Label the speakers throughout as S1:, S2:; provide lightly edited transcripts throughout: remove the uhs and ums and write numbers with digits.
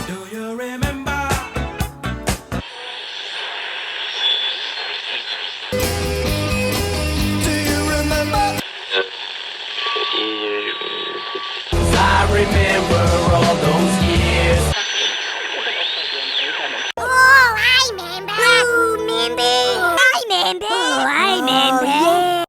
S1: Do you remember? Do you remember? I remember all those years.
S2: Oh, I remember. Oh, remember. I remember. Oh, I remember.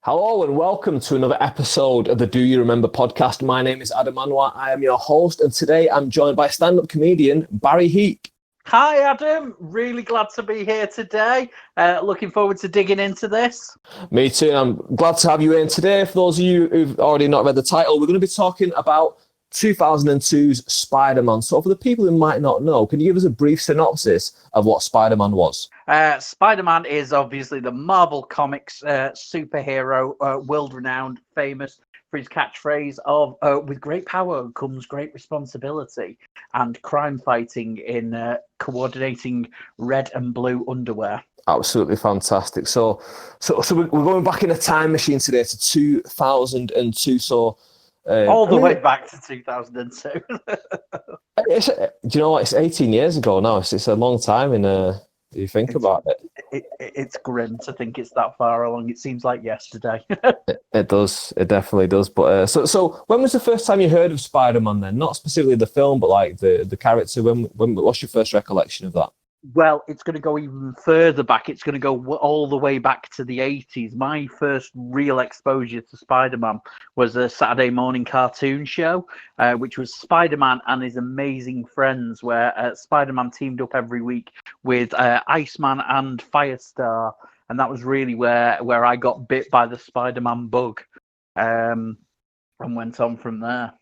S3: Hello and welcome to another episode of the Do You Remember podcast. My name is Adam Anwar. I am your host, and today I'm joined by stand-up comedian Barrie Heap.
S4: Hi, Adam. Really glad to be here today. Looking forward to digging into this.
S3: Me too. I'm glad to have you in today. For those of you who've already not read the title, we're going to be talking about 2002's Spider-Man. So for the people who might not know, can you give us a brief synopsis of what Spider-Man was?
S4: Spider-Man is obviously the Marvel Comics superhero, world-renowned, famous for his catchphrase of with great power comes great responsibility, and crime fighting in coordinating red and blue underwear.
S3: Absolutely fantastic. So we're going back in a time machine today to 2002. So
S4: all the way back to 2002.
S3: Do you know what? It's 18 years ago now. It's a long time you think about it.
S4: It's grim to think it's that far along. It seems like yesterday.
S3: It does. It definitely does. But so when was the first time you heard of Spider-Man then? Not specifically the film, but like the character. When what's your first recollection of that?
S4: Well, it's going to go even further back. It's going to go all the way back to the 80s. My first real exposure to Spider-Man was a Saturday morning cartoon show, which was Spider-Man and his amazing friends, where Spider-Man teamed up every week with Iceman and Firestar. And that was really where I got bit by the Spider-Man bug, and went on from there.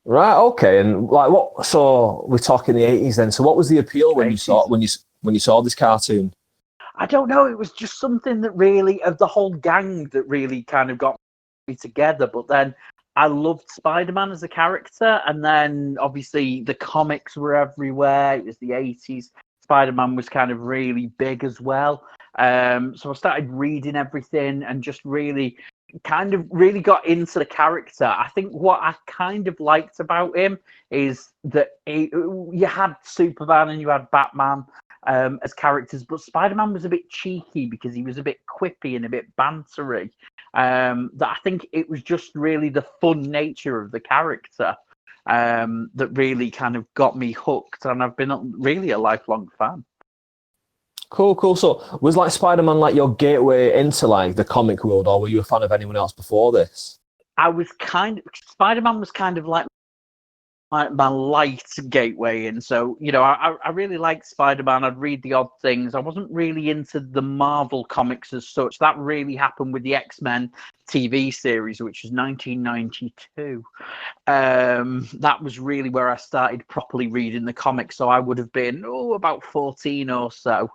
S3: Right. Okay. And like what? So we're talking the 80s then. So what was the appeal when
S4: 80s.
S3: you saw this cartoon?
S4: I don't know. It was just something that really, of the whole gang, that really kind of got me together. But then I loved Spider-Man as a character. And then obviously the comics were everywhere. It was the 80s. Spider-Man was kind of really big as well. So I started reading everything and just really got into the character. I think what I kind of liked about him is that you had Superman and you had Batman as characters, but Spider-Man was a bit cheeky because he was a bit quippy and a bit bantery. That I think it was just really the fun nature of the character that really kind of got me hooked, and I've been really a lifelong fan.
S3: Cool. So was like Spider-Man like your gateway into like the comic world, or were you a fan of anyone else before this?
S4: Spider-Man was kind of like my light gateway in. So, I really liked Spider-Man. I'd read the odd things. I wasn't really into the Marvel comics as such. That really happened with the X-Men TV series, which was 1992. That was really where I started properly reading the comics. So I would have been about 14 or so.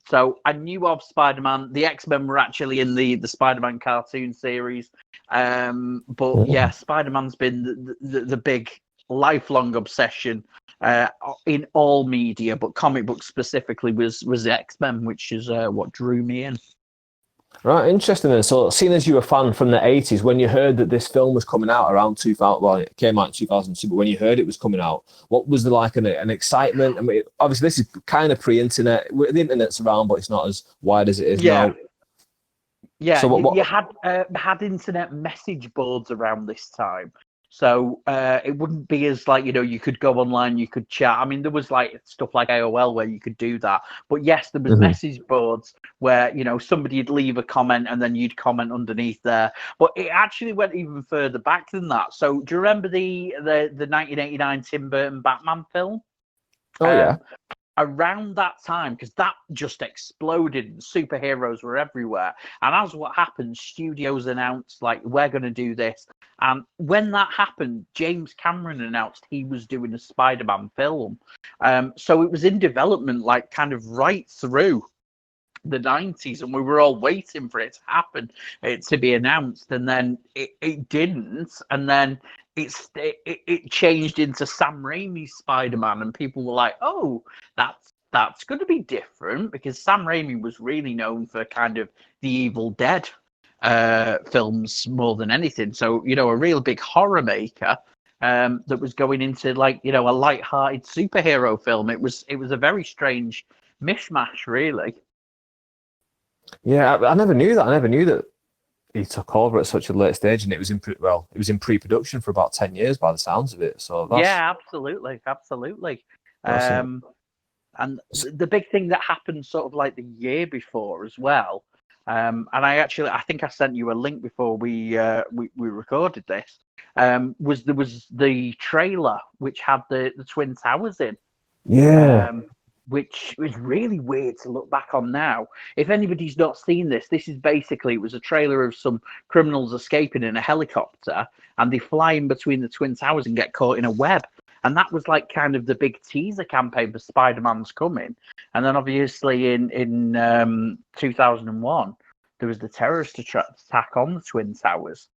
S4: So I knew of Spider-Man. The X-Men were actually in the Spider-Man cartoon series. But yeah, Spider-Man's been the big lifelong obsession in all media, but comic books specifically was the X-Men, which is what drew me in.
S3: Right, interesting then. So seeing as you were a fan from the 80s, when you heard that this film was coming out around 2000, well, it came out in 2002, but when you heard it was coming out, what was there like an excitement? I mean, obviously this is kind of pre-internet. The internet's around, but it's not as wide as it is now.
S4: Yeah,
S3: so what
S4: you had internet message boards around this time. So it wouldn't be as like, you could go online, you could chat. I mean, there was like stuff like AOL where you could do that. But yes, there was message boards where, somebody'd leave a comment and then you'd comment underneath there. But it actually went even further back than that. So do you remember the 1989 Tim Burton Batman film?
S3: Oh, yeah.
S4: Around that time, because that just exploded, superheroes were everywhere, and as what happened, studios announced like, we're going to do this, and when that happened, James Cameron announced he was doing a Spider-Man film. So it was in development like kind of right through the 90s, and we were all waiting for it to happen, to be announced, and then it didn't, and then it changed into Sam Raimi's Spider-Man, and people were like, oh, that's going to be different, because Sam Raimi was really known for kind of the Evil Dead films more than anything. So, a real big horror maker. that was going into like a light-hearted superhero film. It was a very strange mishmash, really.
S3: Yeah, I never knew that. I never knew that he took over at such a late stage, and it was in pre-production for about 10 years by the sounds of it. So
S4: Yeah, absolutely.
S3: that's
S4: And the big thing that happened sort of like the year before as well, and I think I sent you a link before we recorded this, was there was the trailer which had the Twin Towers in,
S3: yeah.
S4: which was really weird to look back on now. If anybody's not seen this, this is basically, it was a trailer of some criminals escaping in a helicopter, and they fly in between the Twin Towers and get caught in a web. And that was like kind of the big teaser campaign for Spider-Man's coming. And then obviously in 2001, there was the terrorist attack on the Twin Towers.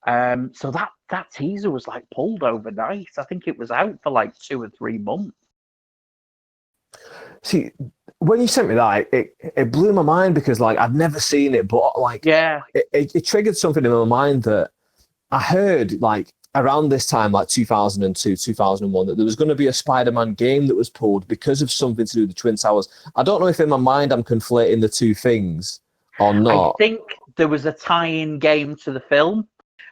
S4: So that teaser was like pulled overnight. I think it was out for like 2 or 3 months.
S3: See, when you sent me that, it blew my mind because like I'd never seen it, but like
S4: Yeah,
S3: it triggered something in my mind that I heard like around this time, like 2002, 2001, that there was going to be a Spider-Man game that was pulled because of something to do with the Twin Towers. I don't know if in my mind I'm conflating the two things or not.
S4: I think there was a tie-in game to the film.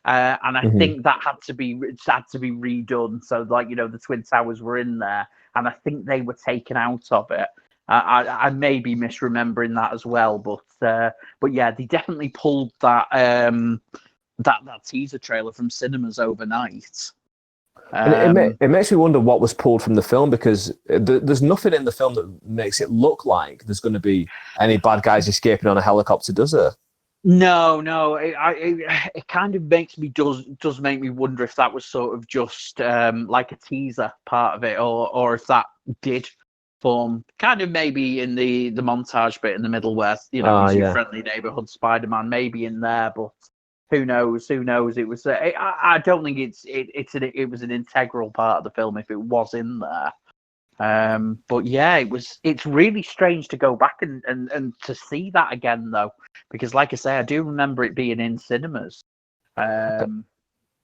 S4: And I think that had to be redone. So, like, the Twin Towers were in there, and I think they were taken out of it. I may be misremembering that as well, but yeah, they definitely pulled that that teaser trailer from cinemas overnight.
S3: And it makes me wonder what was pulled from the film, because there's nothing in the film that makes it look like there's going to be any bad guys escaping on a helicopter, does there?
S4: No, it kind of does make me wonder if that was sort of just like a teaser part of it, or if that did form kind of maybe in the montage bit in the middle where your friendly neighborhood Spider-Man maybe in there, but who knows? It was. I don't think it was an integral part of the film if it was in there. But yeah, it's really strange to go back and to see that again though, because like I say, I do remember it being in cinemas.
S3: And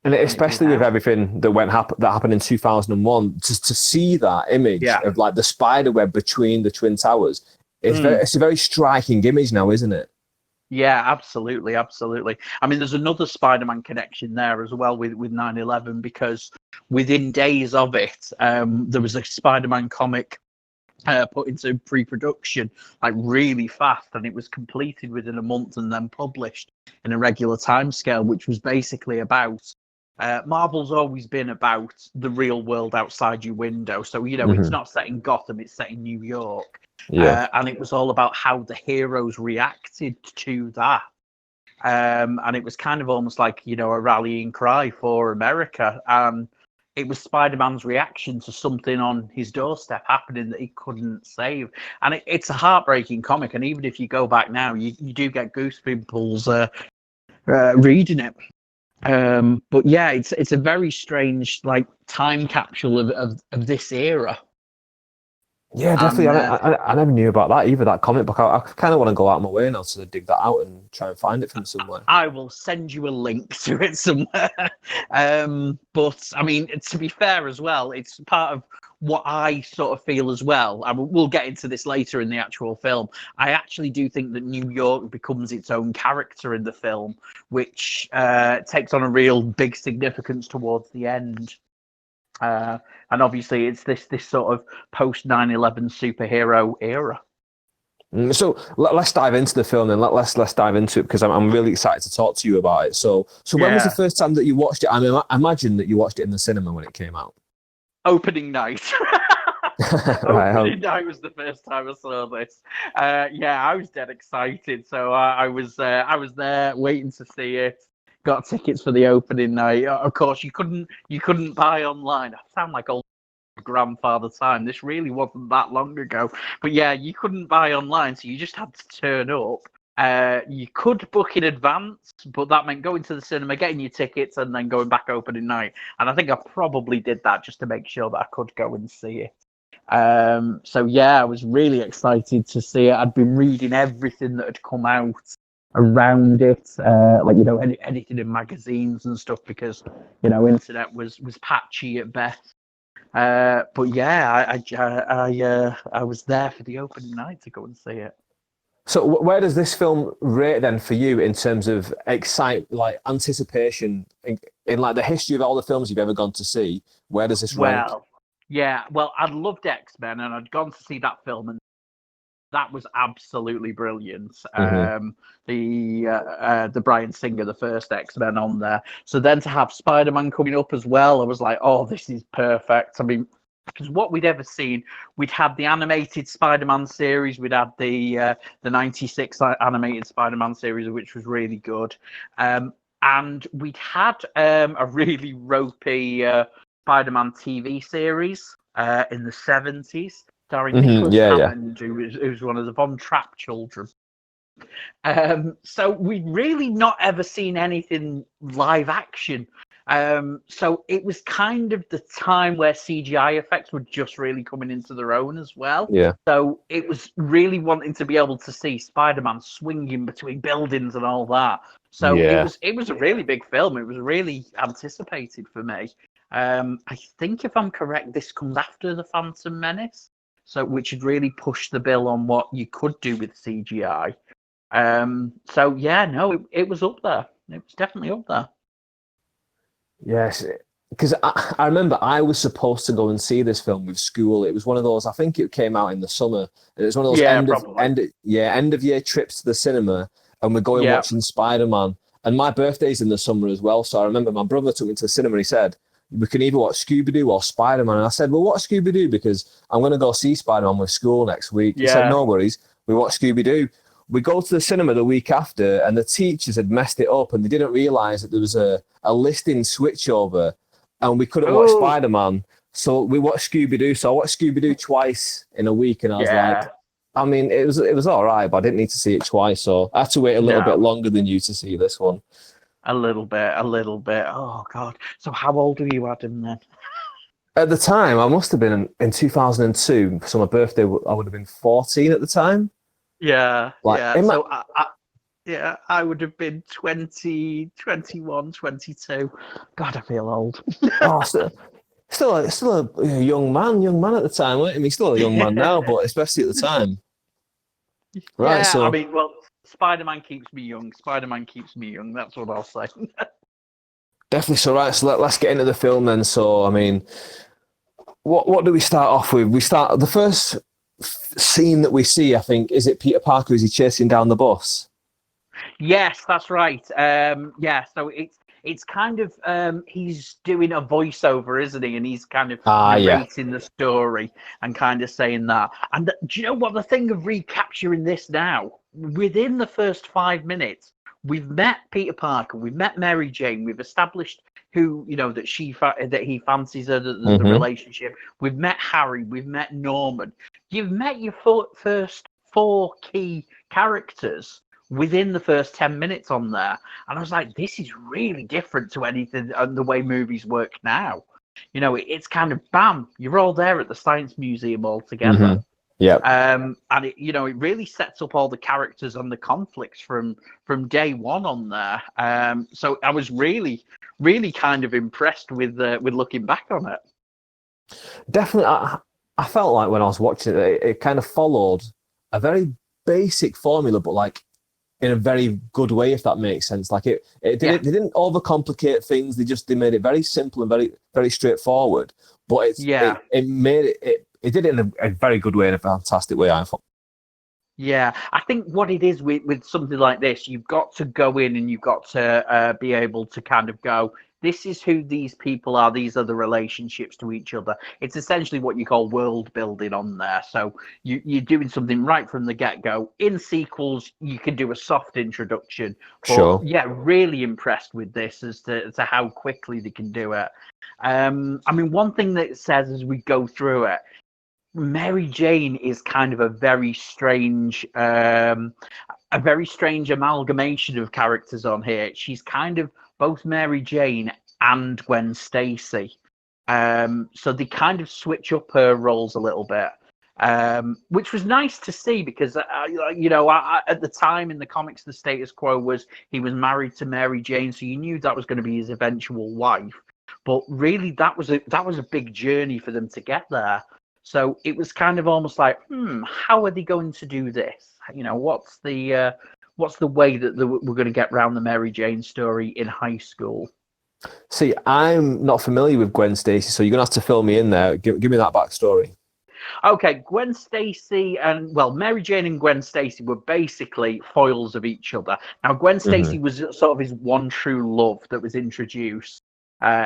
S3: especially with everything that happened in 2001, to see that image of like the spider web between the Twin Towers, it's a very striking image now, isn't it?
S4: Yeah, absolutely. I mean, there's another Spider-Man connection there as well with 9/11, because within days of it, there was a Spider-Man comic put into pre-production like really fast, and it was completed within a month and then published in a regular timescale, which was basically about Marvel's always been about the real world outside your window. So, it's not set in Gotham, it's set in New York.
S3: Yeah.
S4: And it was all about how the heroes reacted to that. And it was kind of almost like, a rallying cry for America. It was Spider-Man's reaction to something on his doorstep happening that he couldn't save. And it's a heartbreaking comic. And even if you go back now, you do get goosebumps reading it. But yeah, it's a very strange like time capsule of this era.
S3: Yeah, definitely. I never knew about that either, that comic book. I kind of want to go out of my way now to dig that out and try and find it from somewhere.
S4: I will send you a link to it somewhere. But I mean, to be fair as well, it's part of what I sort of feel as well. We'll get into this later in the actual film. I actually do think that New York becomes its own character in the film, which takes on a real big significance towards the end. And obviously, it's this sort of post 9/11 superhero era.
S3: So let's dive into the film, and let's dive into it, because I'm really excited to talk to you about it. So when was the first time that you watched it? I mean, I imagine that you watched it in the cinema when it came out.
S4: Opening night. Opening night was the first time I saw this. Yeah, I was dead excited. So I was there waiting to see it. Got tickets for the opening night. Of course, you couldn't buy online. I sound like old grandfather time. This really wasn't that long ago. But yeah, you couldn't buy online, so you just had to turn up. You could book in advance, but that meant going to the cinema, getting your tickets, and then going back opening night. And I think I probably did that just to make sure that I could go and see it. So yeah, I was really excited to see it. I'd been reading everything that had come out around it, like anything in magazines and stuff, because internet was patchy at best. But yeah, I was there for the opening night to go and see it.
S3: So where does this film rate then for you in terms of anticipation in like the history of all the films you've ever gone to see? Where does this rank?
S4: Well, yeah, well, I'd loved X-Men, and I'd gone to see that film, and that was absolutely brilliant. The Bryan Singer, the first X-Men on there. So then to have Spider-Man coming up as well, I was like, oh, this is perfect. I mean, because what we'd ever seen, we'd had the animated Spider-Man series, we'd had the '96 animated Spider-Man series, which was really good, and we'd had a really ropey Spider-Man TV series in the '70s. Starring Nicholas Hammond, who was one of the Von Trapp children. So we'd really not ever seen anything live action. So it was kind of the time where CGI effects were just really coming into their own as well.
S3: Yeah.
S4: So it was really wanting to be able to see Spider-Man swinging between buildings and all that. So it was a really big film. It was really anticipated for me. I think if I'm correct, this comes after The Phantom Menace. So, which had really pushed the bill on what you could do with CGI. So yeah, no, it was up there. It was definitely up there.
S3: Yes, because I remember I was supposed to go and see this film with school. It was one of those. I think it came out in the summer. It was one of those end of year trips to the cinema, and we're going watching Spider-Man. And my birthday's in the summer as well, so I remember my brother took me to the cinema. And he said, we can either watch Scooby-Doo or Spider-Man. And I said, well, watch Scooby-Doo because I'm going to go see Spider-Man with school next week. He said, no worries. We watch Scooby-Doo. We go to the cinema the week after, and the teachers had messed it up, and they didn't realise that there was a listing switchover, and we couldn't watch Spider-Man. So we watched Scooby-Doo. So I watched Scooby-Doo twice in a week, and I was like, I mean, it was all right, but I didn't need to see it twice. So I had to wait a little bit longer than you to see this one.
S4: A little bit. Oh, God. So how old were you, Adam, then?
S3: At the time, I must have been in 2002. So my birthday, I would have been 14 at the time.
S4: Yeah. So I would have been 20, 21, 22. God, I feel old.
S3: Still a young man at the time, weren't he? He's still a young man now, but especially at the time. Right,
S4: yeah,
S3: so...
S4: I mean, well, Spider-Man keeps me young. That's what I'll say.
S3: Definitely. So let's get into the film then. So I mean, what do we start off with? We start the first scene that we see. I think is it Peter Parker? Is he chasing down the bus?
S4: Yes, that's right. So it's kind of he's doing a voiceover, isn't he? And he's kind of narrating the story and kind of saying that. And do you know what the thing of recapturing this now? Within the first 5 minutes, we've met Peter Parker, we've met Mary Jane, we've established who that he fancies her, the relationship. We've met Harry, we've met Norman. You've met your first 4 key characters within the first 10 minutes on there. And I was like, this is really different to anything and the way movies work now. It's kind of bam, you're all there at the Science Museum all together.
S3: Yeah.
S4: And it really sets up all the characters and the conflicts from day one on there. So I was really, really kind of impressed with looking back on it.
S3: Definitely, I felt like when I was watching it, it kind of followed a very basic formula, but like in a very good way, if that makes sense. Like they didn't overcomplicate things. They made it very simple and very, very straightforward. But it did it in a very good way, in a fantastic way, I thought.
S4: Yeah, I think what it is with something like this, you've got to go in and you've got to be able to kind of go, this is who these people are, these are the relationships to each other. It's essentially what you call world building on there. So you're doing something right from the get-go. In sequels, you can do a soft introduction. But,
S3: sure.
S4: Yeah, really impressed with this as to how quickly they can do it. I mean, one thing that it says as we go through it, Mary Jane is kind of a very strange amalgamation of characters on here. She's kind of both Mary Jane and Gwen Stacy. So they kind of switch up her roles a little bit. which was nice to see because, at the time in the comics, the status quo was he was married to Mary Jane, so you knew that was going to be his eventual wife. But really, that was a big journey for them to get there. So it was kind of almost like, how are they going to do this? What's the way that we're going to get around the Mary Jane story in high school?
S3: See, I'm not familiar with Gwen Stacy, so you're gonna have to fill me in there. Give me that backstory.
S4: Okay, Gwen Stacy Mary Jane and Gwen Stacy were basically foils of each other. Now, Gwen Stacy was sort of his one true love that was introduced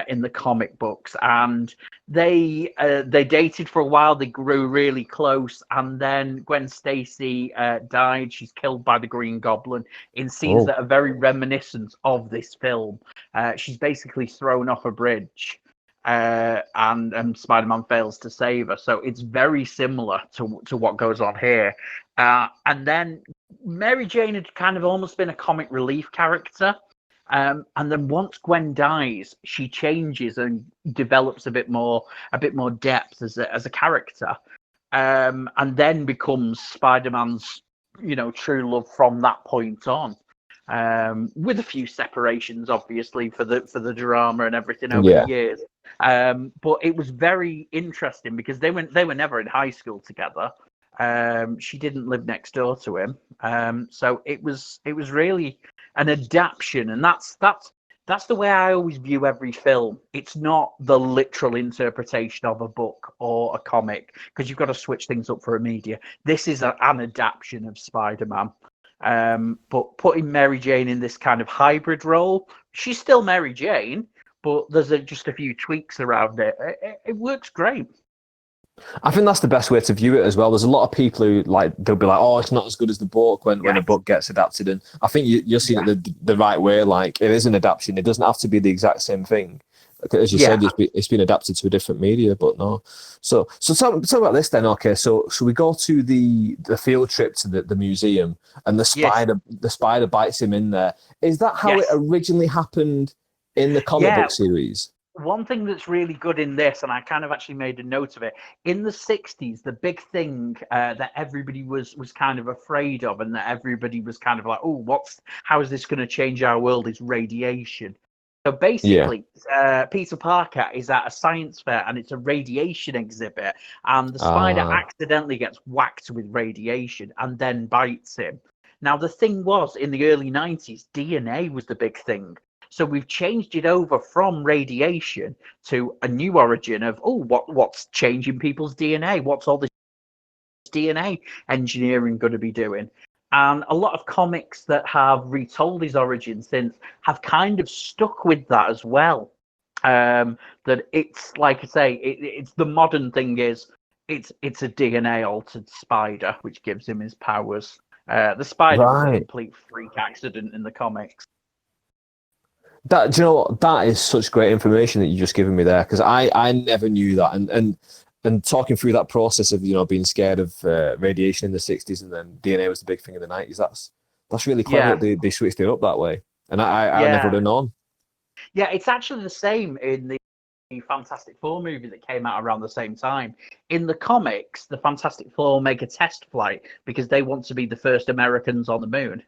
S4: in the comic books, and they dated for a while. They grew really close, and then Gwen Stacy died. She's killed by the Green Goblin in scenes that are very reminiscent of this film. She's basically thrown off a bridge. And Spider-Man fails to save her. So it's very similar to what goes on here. And then Mary Jane had kind of almost been a comic relief character. And then once Gwen dies, she changes and develops a bit more depth as a character. And then becomes Spider-Man's, true love from that point on. With a few separations, obviously, for the drama and everything over the years. But it was very interesting because they were never in high school together. She didn't live next door to him. So it was really an adaptation, and that's the way I always view every film. It's not the literal interpretation of a book or a comic, because you've got to switch things up for a media. This is an adaptation of Spider-Man. But putting Mary Jane in this kind of hybrid role, she's still Mary Jane, but there's just a few tweaks around it. It works great.
S3: I think that's the best way to view it as well. There's a lot of people who they'll be like, "Oh, it's not as good as the book" when a book gets adapted, and I think you're seeing it the right way. Like, it is an adaptation; it doesn't have to be the exact same thing. As you said, it's been adapted to a different media, but no. So talk about this then. Okay, so we go to the field trip to the museum, and the spider bites him in there. Is that how it originally happened in the comic book series?
S4: One thing that's really good in this, and I kind of actually made a note of it, in the 60s, the big thing that everybody was kind of afraid of, and that everybody was kind of like, oh, how is this going to change our world, is radiation. So basically, Peter Parker is at a science fair, and it's a radiation exhibit, and the spider accidentally gets whacked with radiation and then bites him. Now, the thing was, in the early 90s, DNA was the big thing. So we've changed it over from radiation to a new origin of, what's changing people's DNA? What's all this DNA engineering going to be doing? And a lot of comics that have retold his origin since have kind of stuck with that as well. That it's, like I say, it's the modern thing is it's a DNA altered spider, which gives him his powers. The spider was a complete freak accident in the comics.
S3: Do you know what? That is such great information that you've just given me there, because I never knew that. And talking through that process of being scared of radiation in the 60s, and then DNA was the big thing in the 90s. That's really clever that they switched it up that way. And I never would have known.
S4: Yeah, it's actually the same in the Fantastic Four movie that came out around the same time. In the comics, the Fantastic Four make a test flight because they want to be the first Americans on the moon.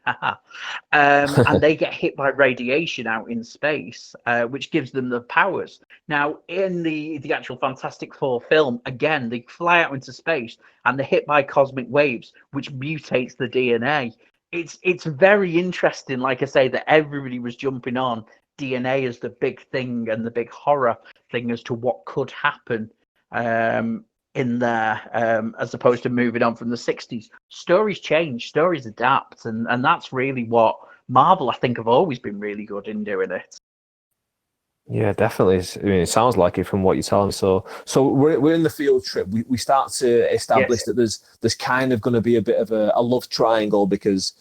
S4: And they get hit by radiation out in space, which gives them the powers. Now, in the actual Fantastic Four film, again, they fly out into space and they're hit by cosmic waves, which mutates the DNA. It's very interesting, like I say, that everybody was jumping on DNA as the big thing and the big horror thing as to what could happen in there, as opposed to moving on from the 60s. Stories change, stories adapt, and that's really what Marvel, I think, have always been really good in doing it.
S3: Yeah, definitely. I mean, it sounds like it from what you're telling me. So we're in the field trip. We start to establish that there's kind of going to be a bit of a love triangle, because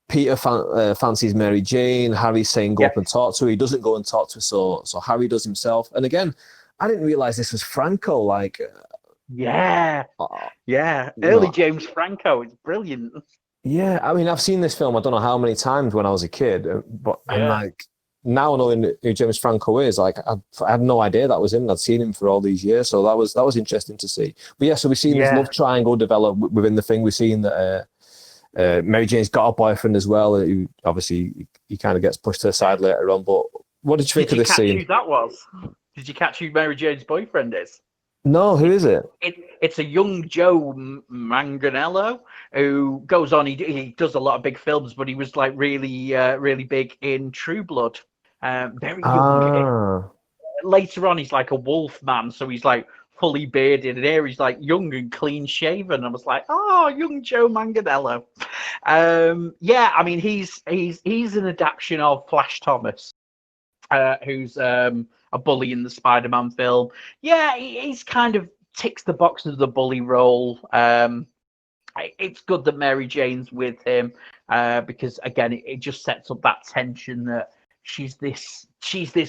S3: Peter fancies Mary Jane. Harry's saying go up and talk to her. He doesn't go and talk to her, so Harry does himself. And again, I didn't realize this was Franco.
S4: Early James Franco. It's brilliant.
S3: Yeah, I mean, I've seen this film I don't know how many times when I was a kid, but I'm like, now knowing who James Franco is, like I had no idea that was him. I'd seen him for all these years, so that was interesting to see. But yeah, so we've seen this love triangle develop within the thing. We've seen that Mary Jane's got a boyfriend as well, who obviously he kind of gets pushed to the side later on. But what did you think of this scene?
S4: Who that was? Did you catch who Mary Jane's boyfriend is?
S3: No, who is it?
S4: It's a young Joe Manganiello who goes on. He does a lot of big films, but he was like really big in True Blood. Very young. Later on, he's like a wolf man, so he's like fully bearded, and here he's like young and clean shaven. I was like, oh, young Joe Manganiello. Yeah, I mean he's an adaptation of Flash Thomas, who's a bully in the Spider-Man film. Yeah, he's kind of ticks the box of the bully role. It's good that Mary Jane's with him because again, it just sets up that tension that she's this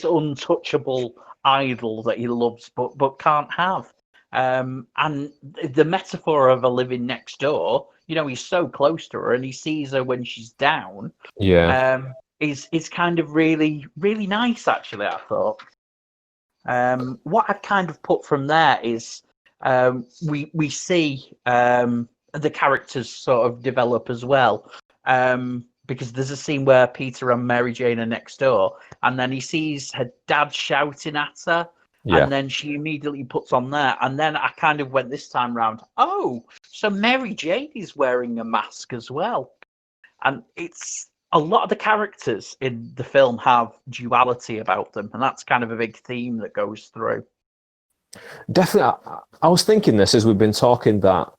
S4: untouchable idol that he loves but can't have. And the metaphor of her living next door, you know, he's so close to her and he sees her when she's down.
S3: Yeah.
S4: Is kind of really nice, actually, I thought. What I've kind of put from there is we see the characters sort of develop as well. Because there's a scene where Peter and Mary Jane are next door, and then he sees her dad shouting at her, and then she immediately puts on there. And then I kind of went this time round, oh, so Mary Jane is wearing a mask as well. And it's a lot of the characters in the film have duality about them, and that's kind of a big theme that goes through.
S3: Definitely. I was thinking this as we've been talking, that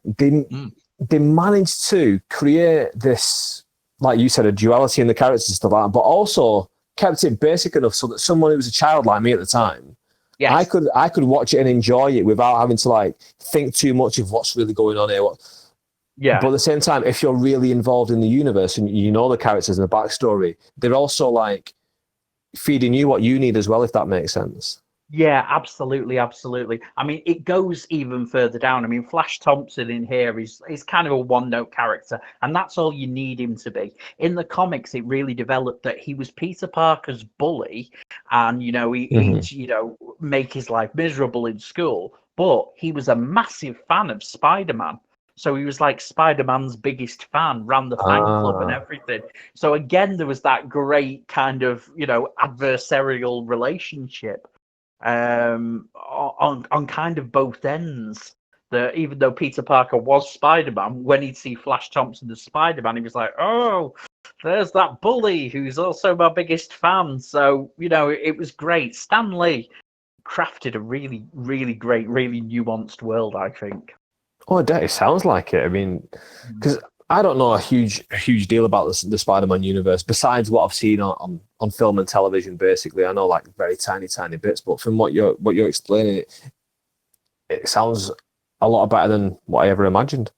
S3: they managed to create this, like you said, a duality in the characters and stuff like that, but also kept it basic enough so that someone who was a child like me at the time, I could watch it and enjoy it without having to like think too much of what's really going on here. But at the same time, if you're really involved in the universe and you know the characters and the backstory, they're also like feeding you what you need as well, if that makes sense.
S4: Yeah, absolutely. I mean, it goes even further down. I mean, Flash Thompson in here is kind of a one-note character, and that's all you need him to be. In the comics, it really developed that he was Peter Parker's bully, and he'd make his life miserable in school. But he was a massive fan of Spider-Man. So he was like Spider-Man's biggest fan, ran the fan club and everything. So again, there was that great kind of, adversarial relationship on kind of both ends. That even though Peter Parker was Spider-Man, when he'd see Flash Thompson as Spider-Man, he was like, oh, there's that bully who's also my biggest fan. So, it was great. Stan Lee crafted a really, really great, really nuanced world, I think.
S3: Oh, it sounds like it. I mean, because I don't know a huge deal about the Spider-Man universe besides what I've seen on film and television. Basically, I know like very tiny bits, but from what you're explaining, it sounds a lot better than what I ever imagined.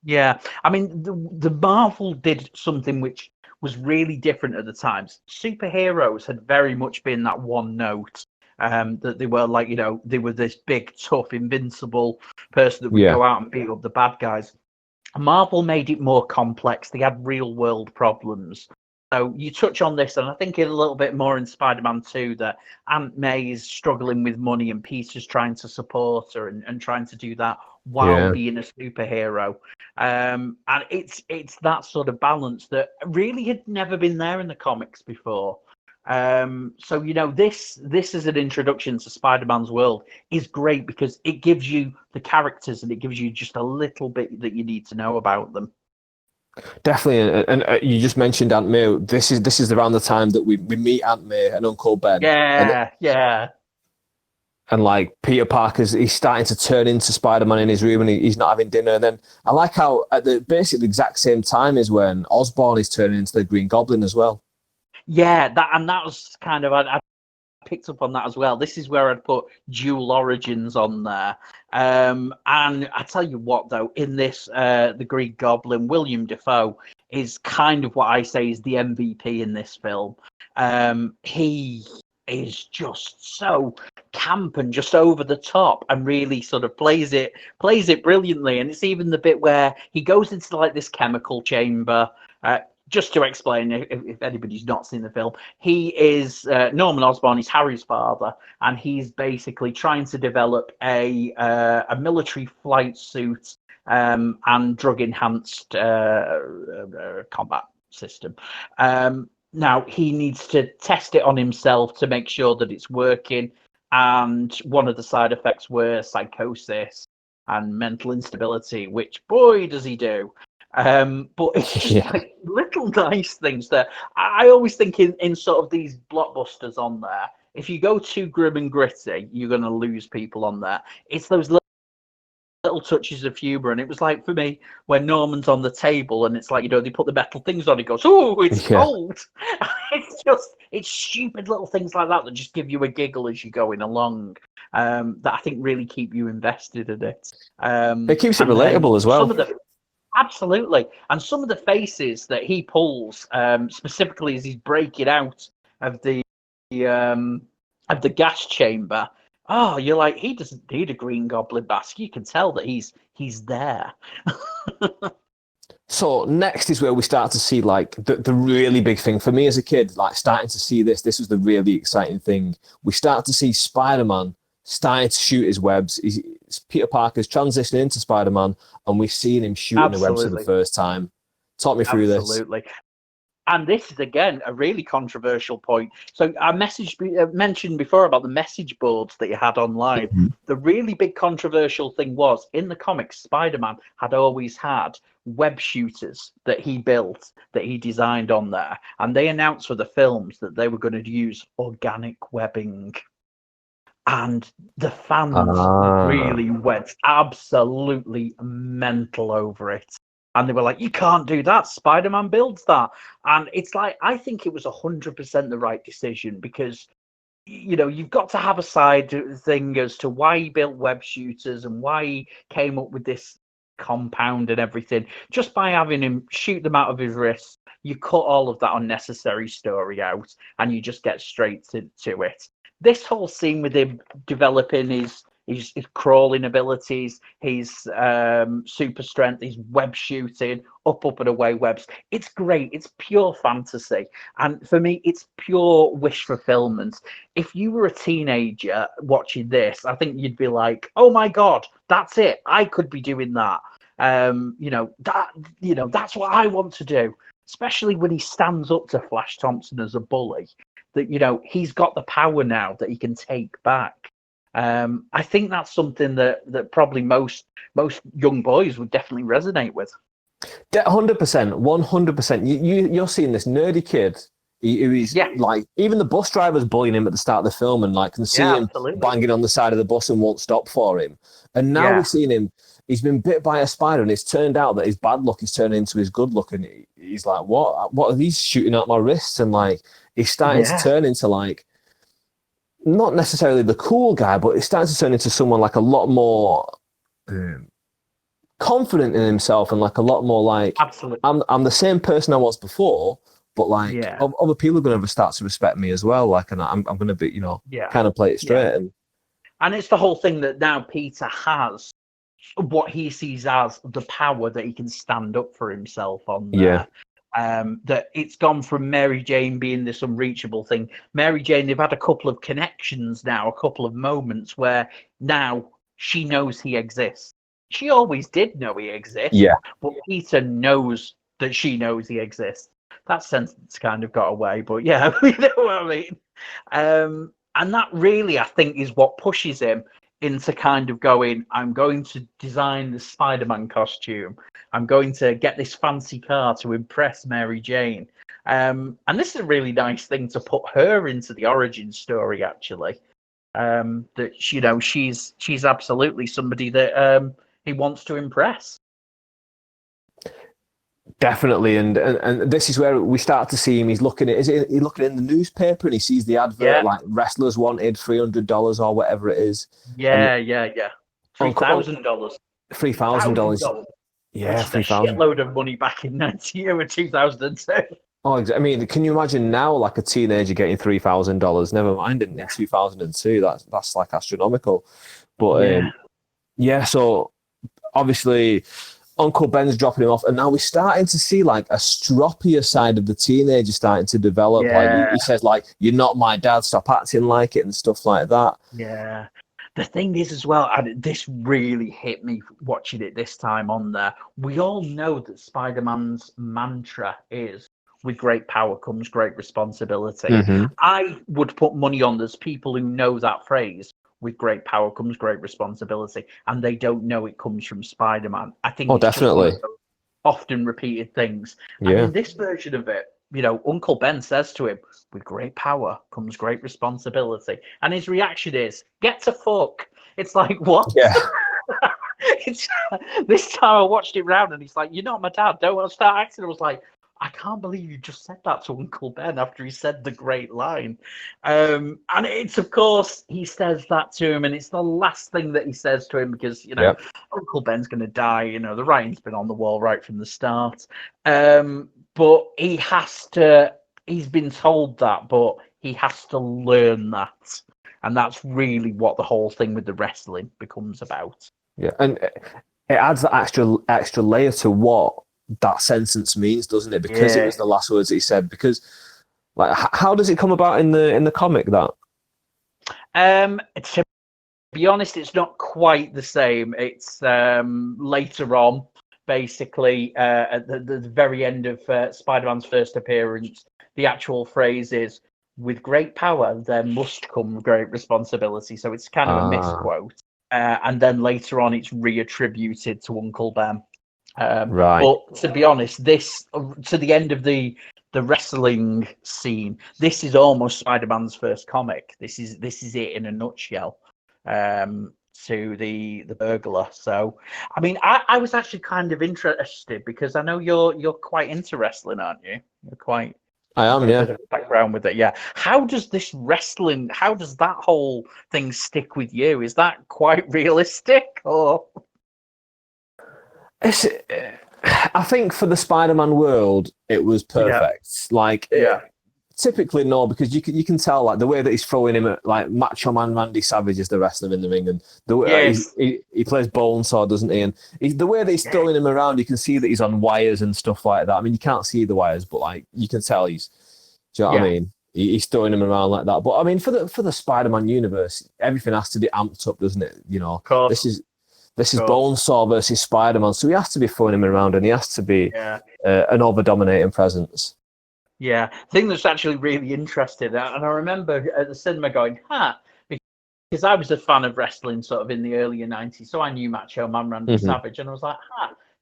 S3: Yeah,
S4: I mean, the Marvel did something which was really different at the times. Superheroes had very much been that one note. That they were like, they were this big, tough, invincible person that would go out and beat up the bad guys. Marvel made it more complex. They had real world problems. So you touch on this, and I think a little bit more in Spider-Man 2 that Aunt May is struggling with money and Peter's trying to support her and trying to do that while being a superhero. And it's that sort of balance that really had never been there in the comics before. So this is an introduction to Spider-Man's world is great because it gives you the characters and it gives you just a little bit that you need to know about them.
S3: Definitely, and you just mentioned Aunt May. This is around the time that we meet Aunt May and Uncle Ben.
S4: Yeah.
S3: And like Peter Parker's, he's starting to turn into Spider-Man in his room, and he's not having dinner. And then I like how at basically the exact same time is when Osborn is turning into the Green Goblin as well.
S4: Yeah, that was kind of I picked up on that as well. This is where I'd put dual origins on there. And I tell you what, though, in this, the Green Goblin, William Dafoe is kind of what I say is the MVP in this film. He is just so camp and just over the top and really sort of plays it brilliantly. And it's even the bit where he goes into like this chemical chamber. just to explain, if anybody's not seen the film, he is Norman Osborn. He's Harry's father, and he's basically trying to develop a military flight suit and drug enhanced combat system. Now he needs to test it on himself to make sure that it's working. And one of the side effects were psychosis and mental instability, which boy does he do. But it's just like little nice things there. I always think in sort of these blockbusters on there, if you go too grim and gritty, you're going to lose people on there. It's those little touches of humor. And it was like for me, when Norman's on the table and it's like, they put the metal things on, he goes, oh, it's cold. It's stupid little things like that just give you a giggle as you're going along. That I think really keep you invested in it.
S3: It keeps it relatable as well.
S4: Absolutely. And some of the faces that he pulls, specifically as he's breaking out of the gas chamber, you're like, he doesn't need a Green Goblin mask. You can tell that he's there.
S3: So next is where we start to see like the really big thing for me as a kid, like starting to see this was the really exciting thing. We start to see Spider-Man starting to shoot his webs. Peter Parker's transitioning into Spider-Man, and we've seen him shooting the webs for the first time. Talk me through this.
S4: Absolutely. And this is, again, a really controversial point. So I mentioned before about the message boards that you had online. Mm-hmm. The really big controversial thing was, in the comics, Spider-Man had always had web shooters that he built, that he designed on there. And they announced for the films that they were going to use organic webbing. And the fans really went absolutely mental over it. And they were like, you can't do that. Spider-Man builds that. And it's like, I think it was 100% the right decision because, you've got to have a side thing as to why he built web shooters and why he came up with this compound and everything. Just by having him shoot them out of his wrists, you cut all of that unnecessary story out and you just get straight to it. This whole scene with him developing his crawling abilities, his super strength, his web shooting, up and away webs. It's great. It's pure fantasy. And for me, it's pure wish fulfillment. If you were a teenager watching this, I think you'd be like, oh my God, that's it. I could be doing that. That's what I want to do. Especially when he stands up to Flash Thompson as a bully, that, he's got the power now that he can take back. I think that's something that probably most young boys would definitely resonate with.
S3: 100%, 100%. You're seeing this nerdy kid who is like, even the bus driver's bullying him at the start of the film and like can see him banging on the side of the bus and won't stop for him. And now we're seeing him, he's been bit by a spider and it's turned out that his bad luck is turning into his good luck. And he's like, what are these shooting at my wrists? And like, he's starting to turn into like, not necessarily the cool guy, but he's starting to turn into someone like a lot more confident in himself and like a lot more like,
S4: absolutely,
S3: I'm the same person I was before, but like other people are going to start to respect me as well. Like, and I'm going to be, kind of play it straight.
S4: And it's the whole thing that now Peter has what he sees as the power that he can stand up for himself on there. That it's gone from Mary Jane being this unreachable thing. Mary Jane, they've had a couple of connections now, a couple of moments where now she knows he exists. She always did know he exists. But Peter knows that she knows he exists. That sentence kind of got away, but you know what I mean. And that really, I think, is what pushes him into kind of going, I'm going to design the Spider-Man costume. I'm going to get this fancy car to impress Mary Jane. And this is a really nice thing to put her into the origin story, actually. That, she's absolutely somebody that he wants to impress.
S3: Definitely, and this is where we start to see him. He's looking at, he's looking in the newspaper and he sees the advert like wrestlers wanted $300 or whatever it is.
S4: $3,000.
S3: $3,000. Yeah,
S4: $3,000. A shitload of money back in 2002.
S3: Oh, I mean, can you imagine now, like a teenager getting $3,000? Never mind in 2002. That's like astronomical. But so obviously, Uncle Ben's dropping him off, and now we're starting to see like a stroppier side of the teenager starting to develop. Like he says, like, "You're not my dad. Stop acting like it," and stuff like that.
S4: Yeah. The thing is, as well, and this really hit me watching it this time on there. We all know that Spider-Man's mantra is, "With great power comes great responsibility."
S3: Mm-hmm.
S4: I would put money on there's people who know that phrase, "With great power comes great responsibility," and they don't know it comes from Spider-Man. I think it's
S3: Definitely.
S4: just one of those often repeated things.
S3: Yeah.
S4: And in this version of it, Uncle Ben says to him, "With great power comes great responsibility." And his reaction is, "Get to fuck." It's like, what?
S3: Yeah.
S4: It's this time I watched it round and he's like, "You're not my dad. Don't want to start acting." I was like, I can't believe you just said that to Uncle Ben after he said the great line. And it's, of course, he says that to him, and it's the last thing that he says to him because, Uncle Ben's going to die. The writing's been on the wall right from the start. But he's been told that, but he has to learn that. And that's really what the whole thing with the wrestling becomes about.
S3: Yeah, and it adds that extra layer to what that sentence means, doesn't it? Because it was the last words that he said. Because, like, how does it come about in the comic that?
S4: To be honest, it's not quite the same. It's later on, basically, at the very end of Spider-Man's first appearance. The actual phrase is, "With great power, there must come great responsibility." So it's kind of a misquote. And then later on, it's reattributed to Uncle Ben.
S3: Right.
S4: But to be honest, this to the end of the wrestling scene, this is almost Spider-Man's first comic. This is it in a nutshell. To the burglar. So, I mean, I was actually kind of interested because I know you're quite into wrestling, aren't you? You're quite.
S3: I am, yeah.
S4: A bit of background with it, yeah. How does that whole thing stick with you? Is that quite realistic, or?
S3: I think for the Spider-Man world, it was perfect. Typically no, because you can tell like the way that he's throwing him at like Macho Man Randy Savage is the wrestler in the ring, and the way he plays Bonesaw, doesn't he? And the way that he's throwing him around, you can see that he's on wires and stuff like that. I mean, you can't see the wires, but like you can tell he's. Do you know what I mean? He's throwing him around like that. But I mean, for the Spider-Man universe, everything has to be amped up, doesn't it? Of course. This is Bonesaw versus Spider-Man, so he has to be throwing him around, and he has to be an over-dominating presence.
S4: Yeah, the thing that's actually really interesting, and I remember at the cinema going, because I was a fan of wrestling sort of in the earlier 90s, so I knew Macho Man Randy Savage, and I was like,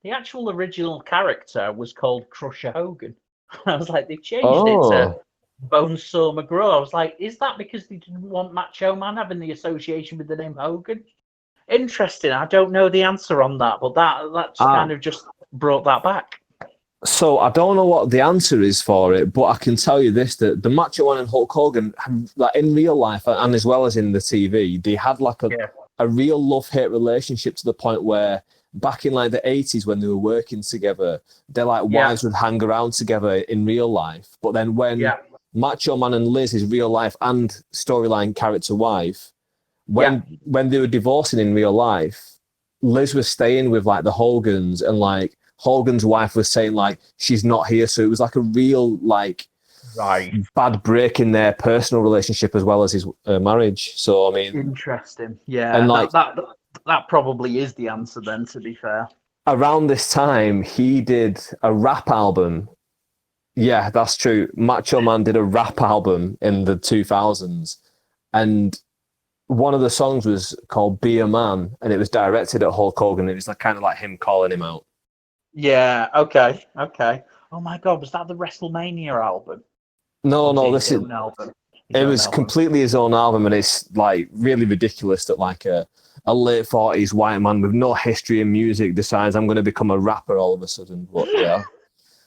S4: the actual original character was called Crusher Hogan. And I was like, they changed it to Bonesaw McGraw. I was like, is that because they didn't want Macho Man having the association with the name Hogan? Interesting. I don't know the answer on that, but that kind of just brought that back.
S3: So I don't know what the answer is for it, but I can tell you this: that the Macho Man and Hulk Hogan, like in real life and as well as in the TV, they had like a real love-hate relationship to the point where back in like the 80s when they were working together, their like wives would hang around together in real life. But then when Macho Man and Liz, his real life and storyline character wife, when they were divorcing in real life, Liz was staying with like the Hogans, and like Hogan's wife was saying like she's not here, so it was like a real like bad break in their personal relationship as well as his marriage. So I mean,
S4: interesting, yeah,
S3: and like
S4: that probably is the answer then. To be fair,
S3: around this time he did a rap album. Yeah, that's true. Macho Man did a rap album in the 2000s, and one of the songs was called "Be a Man," and it was directed at Hulk Hogan. It was like kind of like him calling him out.
S4: Yeah. Okay. Oh my God, was that the WrestleMania album?
S3: No, this is.
S4: Album.
S3: It was completely his own album, and it's like really ridiculous that like a late 40s white man with no history in music decides I'm going to become a rapper all of a sudden. But yeah,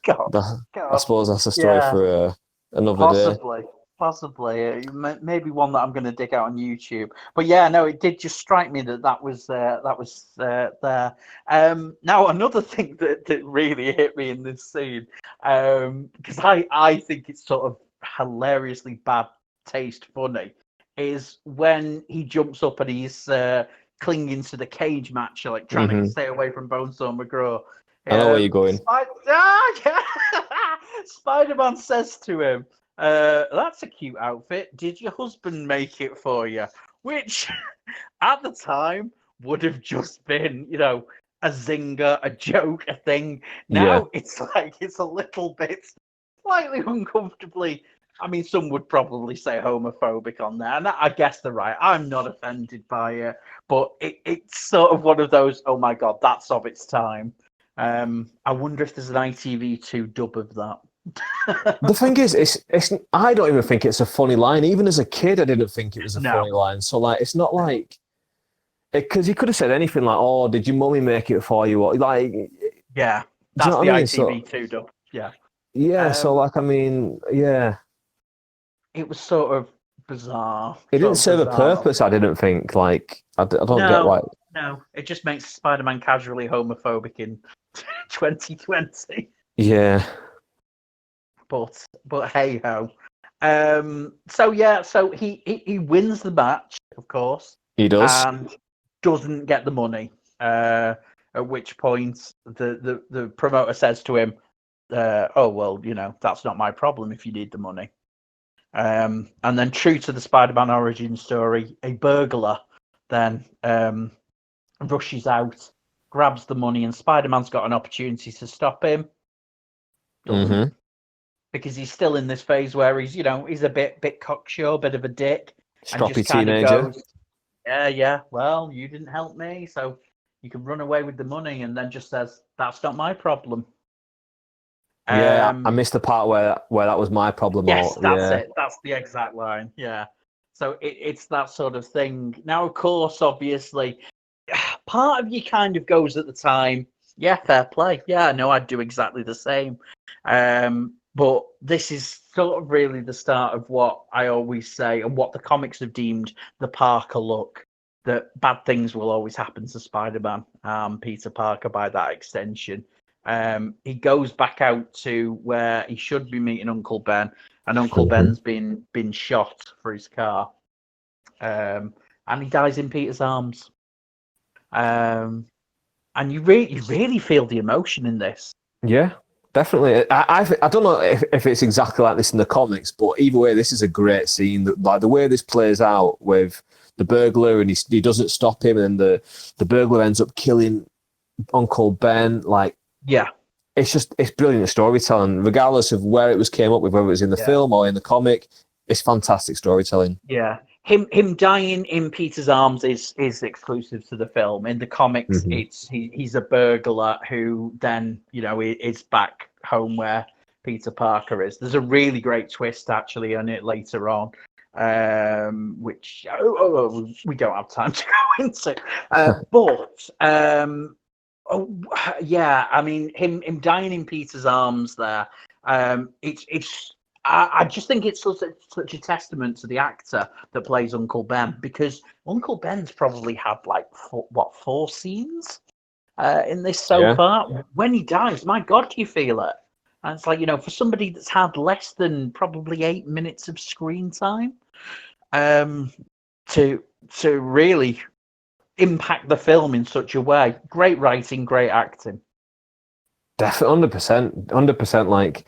S4: God.
S3: I suppose that's a story for another day.
S4: Possibly, maybe one that I'm going to dig out on YouTube. But yeah, no, it did just strike me that was there. Now another thing that really hit me in this scene, because I think it's sort of hilariously bad taste funny, is when he jumps up and he's clinging to the cage match, like trying to stay away from Bonesaw McGraw.
S3: I know where you're going.
S4: Yeah. Spider-Man says to him, "That's a cute outfit. Did your husband make it for you?" Which, at the time, would have just been, a zinger, a joke, a thing.
S3: Yeah.
S4: Now it's like it's a little bit slightly uncomfortably. I mean, some would probably say homophobic on there, and I guess they're right. I'm not offended by it, but it's sort of one of those. Oh my god, that's of its time. I wonder if there's an ITV2 dub of that.
S3: The thing is, it's. I don't even think it's a funny line. Even as a kid, I didn't think it was a
S4: No.
S3: funny line. So like, it's not like because he could have said anything like, "Oh, did your mummy make it for you?" Or like,
S4: Yeah,
S3: do you
S4: that's
S3: know
S4: the
S3: what I mean? So-
S4: ITV2 dub. Yeah,
S3: yeah. So
S4: Um,
S3: like, I mean, yeah.
S4: it was sort of bizarre.
S3: It didn't
S4: sort
S3: serve
S4: of
S3: a
S4: bizarre.
S3: purpose. I didn't think. Like, I don't get
S4: No.
S3: why.
S4: No, it just makes Spider-Man casually homophobic in 2020.
S3: Yeah.
S4: But hey ho. So he wins the match, of course,
S3: He does.
S4: and doesn't get the money. At which point the promoter says to him, "Oh well, that's not my problem if you need the money." And then, true to the Spider-Man origin story, a burglar then rushes out, grabs the money, and Spider-Man's got an opportunity to stop him. Doesn't.
S3: Mm-hmm.
S4: Because he's still in this phase where he's a bit cocksure, bit of a dick, and
S3: Stroppy
S4: just kind of
S3: teenager.
S4: goes, yeah. Well, you didn't help me, so you can run away with the money, and then just says, "That's not my problem."
S3: Yeah, I missed the part where that was my problem.
S4: Yes, that's
S3: yeah.
S4: it. That's the exact line. Yeah. So it's that sort of thing. Now, of course, obviously, part of you kind of goes at the time, yeah, fair play. Yeah, I know I'd do exactly the same. But this is sort of really the start of what I always say and what the comics have deemed the Parker look, that bad things will always happen to Spider-Man, Peter Parker by that extension. He goes back out to where he should be meeting Uncle Ben, and Uncle Ben's been shot for his car. And he dies in Peter's arms. And you really feel the emotion in this.
S3: Yeah, definitely. I don't know if it's exactly like this in the comics, but either way, this is a great scene. Like the way this plays out with the burglar, and he doesn't stop him, and then the burglar ends up killing Uncle Ben. Like,
S4: Yeah.
S3: it's brilliant storytelling, regardless of where it came up with, whether it was in the film or in the comic. It's fantastic storytelling.
S4: Yeah. Him dying in Peter's arms is exclusive to the film. In the comics, he's a burglar who then is back home where Peter Parker is. There's a really great twist actually on it later on, which we don't have time to go into. I mean, him dying in Peter's arms there. I just think it's such a testament to the actor that plays Uncle Ben, because Uncle Ben's probably had like four scenes in this so far. When he dies, my God, do you feel it? And it's like, for somebody that's had less than probably 8 minutes of screen time, to really impact the film in such a way. Great writing, great acting.
S3: Definitely, 100%. Like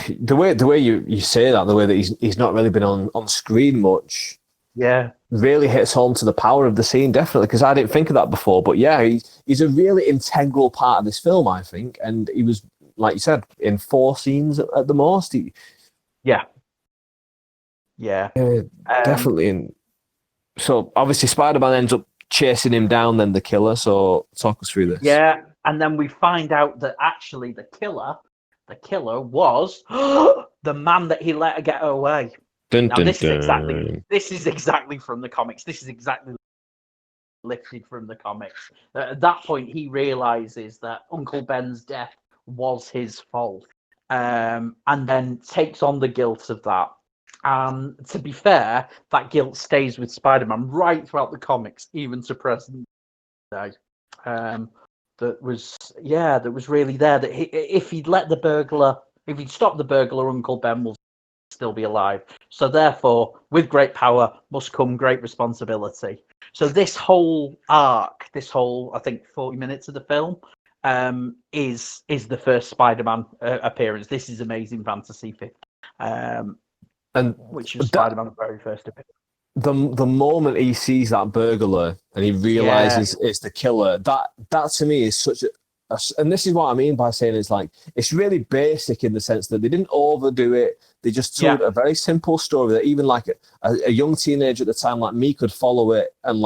S3: the way you say that, the way that he's not really been on screen much, really hits home to the power of the scene. Definitely, because I didn't think of that before. But yeah, he's a really integral part of this film, I think, and he was, like you said, in 4 scenes at the most. Definitely. So obviously, Spider-Man ends up chasing him down, then the killer. So talk us through this.
S4: Yeah, and then we find out that actually the killer was the man that he let get away. This is exactly from the comics. This is exactly lifted from the comics. At that point, he realizes that Uncle Ben's death was his fault, and then takes on the guilt of that. To be fair, that guilt stays with Spider-Man right throughout the comics, even to present day. That was really there. That if he'd stopped the burglar, Uncle Ben will still be alive. So therefore, with great power must come great responsibility. So this whole arc, I think 40 minutes of the film, is the first Spider-Man appearance. This is Amazing Fantasy 50,
S3: And
S4: which is
S3: that,
S4: Spider-Man's very first appearance.
S3: the moment he sees that burglar and he realizes it's the killer, that to me is such and this is what I mean by saying it's really basic in the sense that they didn't overdo it. They just told a very simple story that even a young teenager at the time like me could follow it and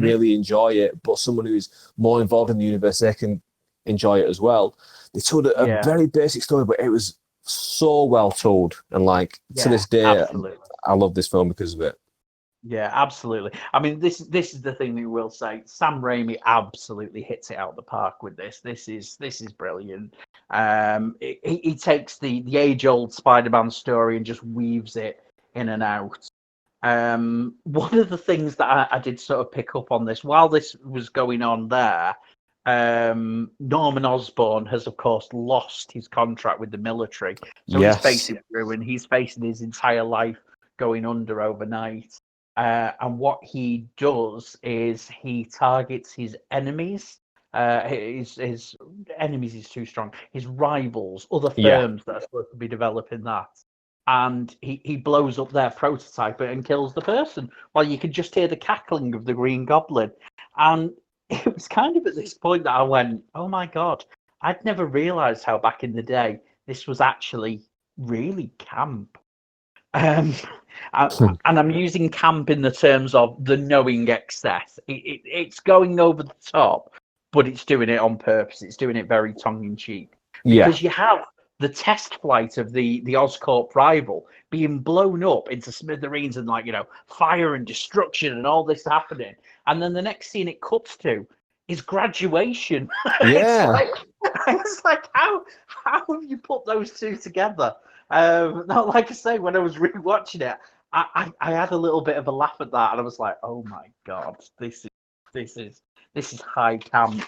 S3: really enjoy it. But someone who's more involved in the universe, they can enjoy it as well. They told a very basic story, but it was so well told. And to this day,
S4: absolutely.
S3: I love this film because of it.
S4: Yeah, absolutely. I mean, this is the thing that we will say. Sam Raimi absolutely hits it out of the park with this. This is brilliant. He takes the age-old Spider-Man story and just weaves it in and out. One of the things that I did sort of pick up on this while this was going on there, Norman Osborn has of course lost his contract with the military, so he's facing ruin. He's facing his entire life going under overnight. And what he does is he targets his enemies. His enemies is too strong. His rivals, other firms that are supposed to be developing that. And he blows up their prototype and kills the person. Well, you could just hear the cackling of the Green Goblin. And it was kind of at this point that I went, oh my God, I'd never realized how back in the day this was actually really camp. And I'm using camp in the terms of the knowing excess. It's going over the top, but it's doing it on purpose. It's doing it very tongue-in-cheek. Because you have the test flight of the Oscorp rival being blown up into smithereens and fire and destruction and all this happening. And then the next scene it cuts to is graduation. It's like how have you put those two together? Not like I say, when I was rewatching it, I had a little bit of a laugh at that, and I was like, "Oh my God, this is high camp."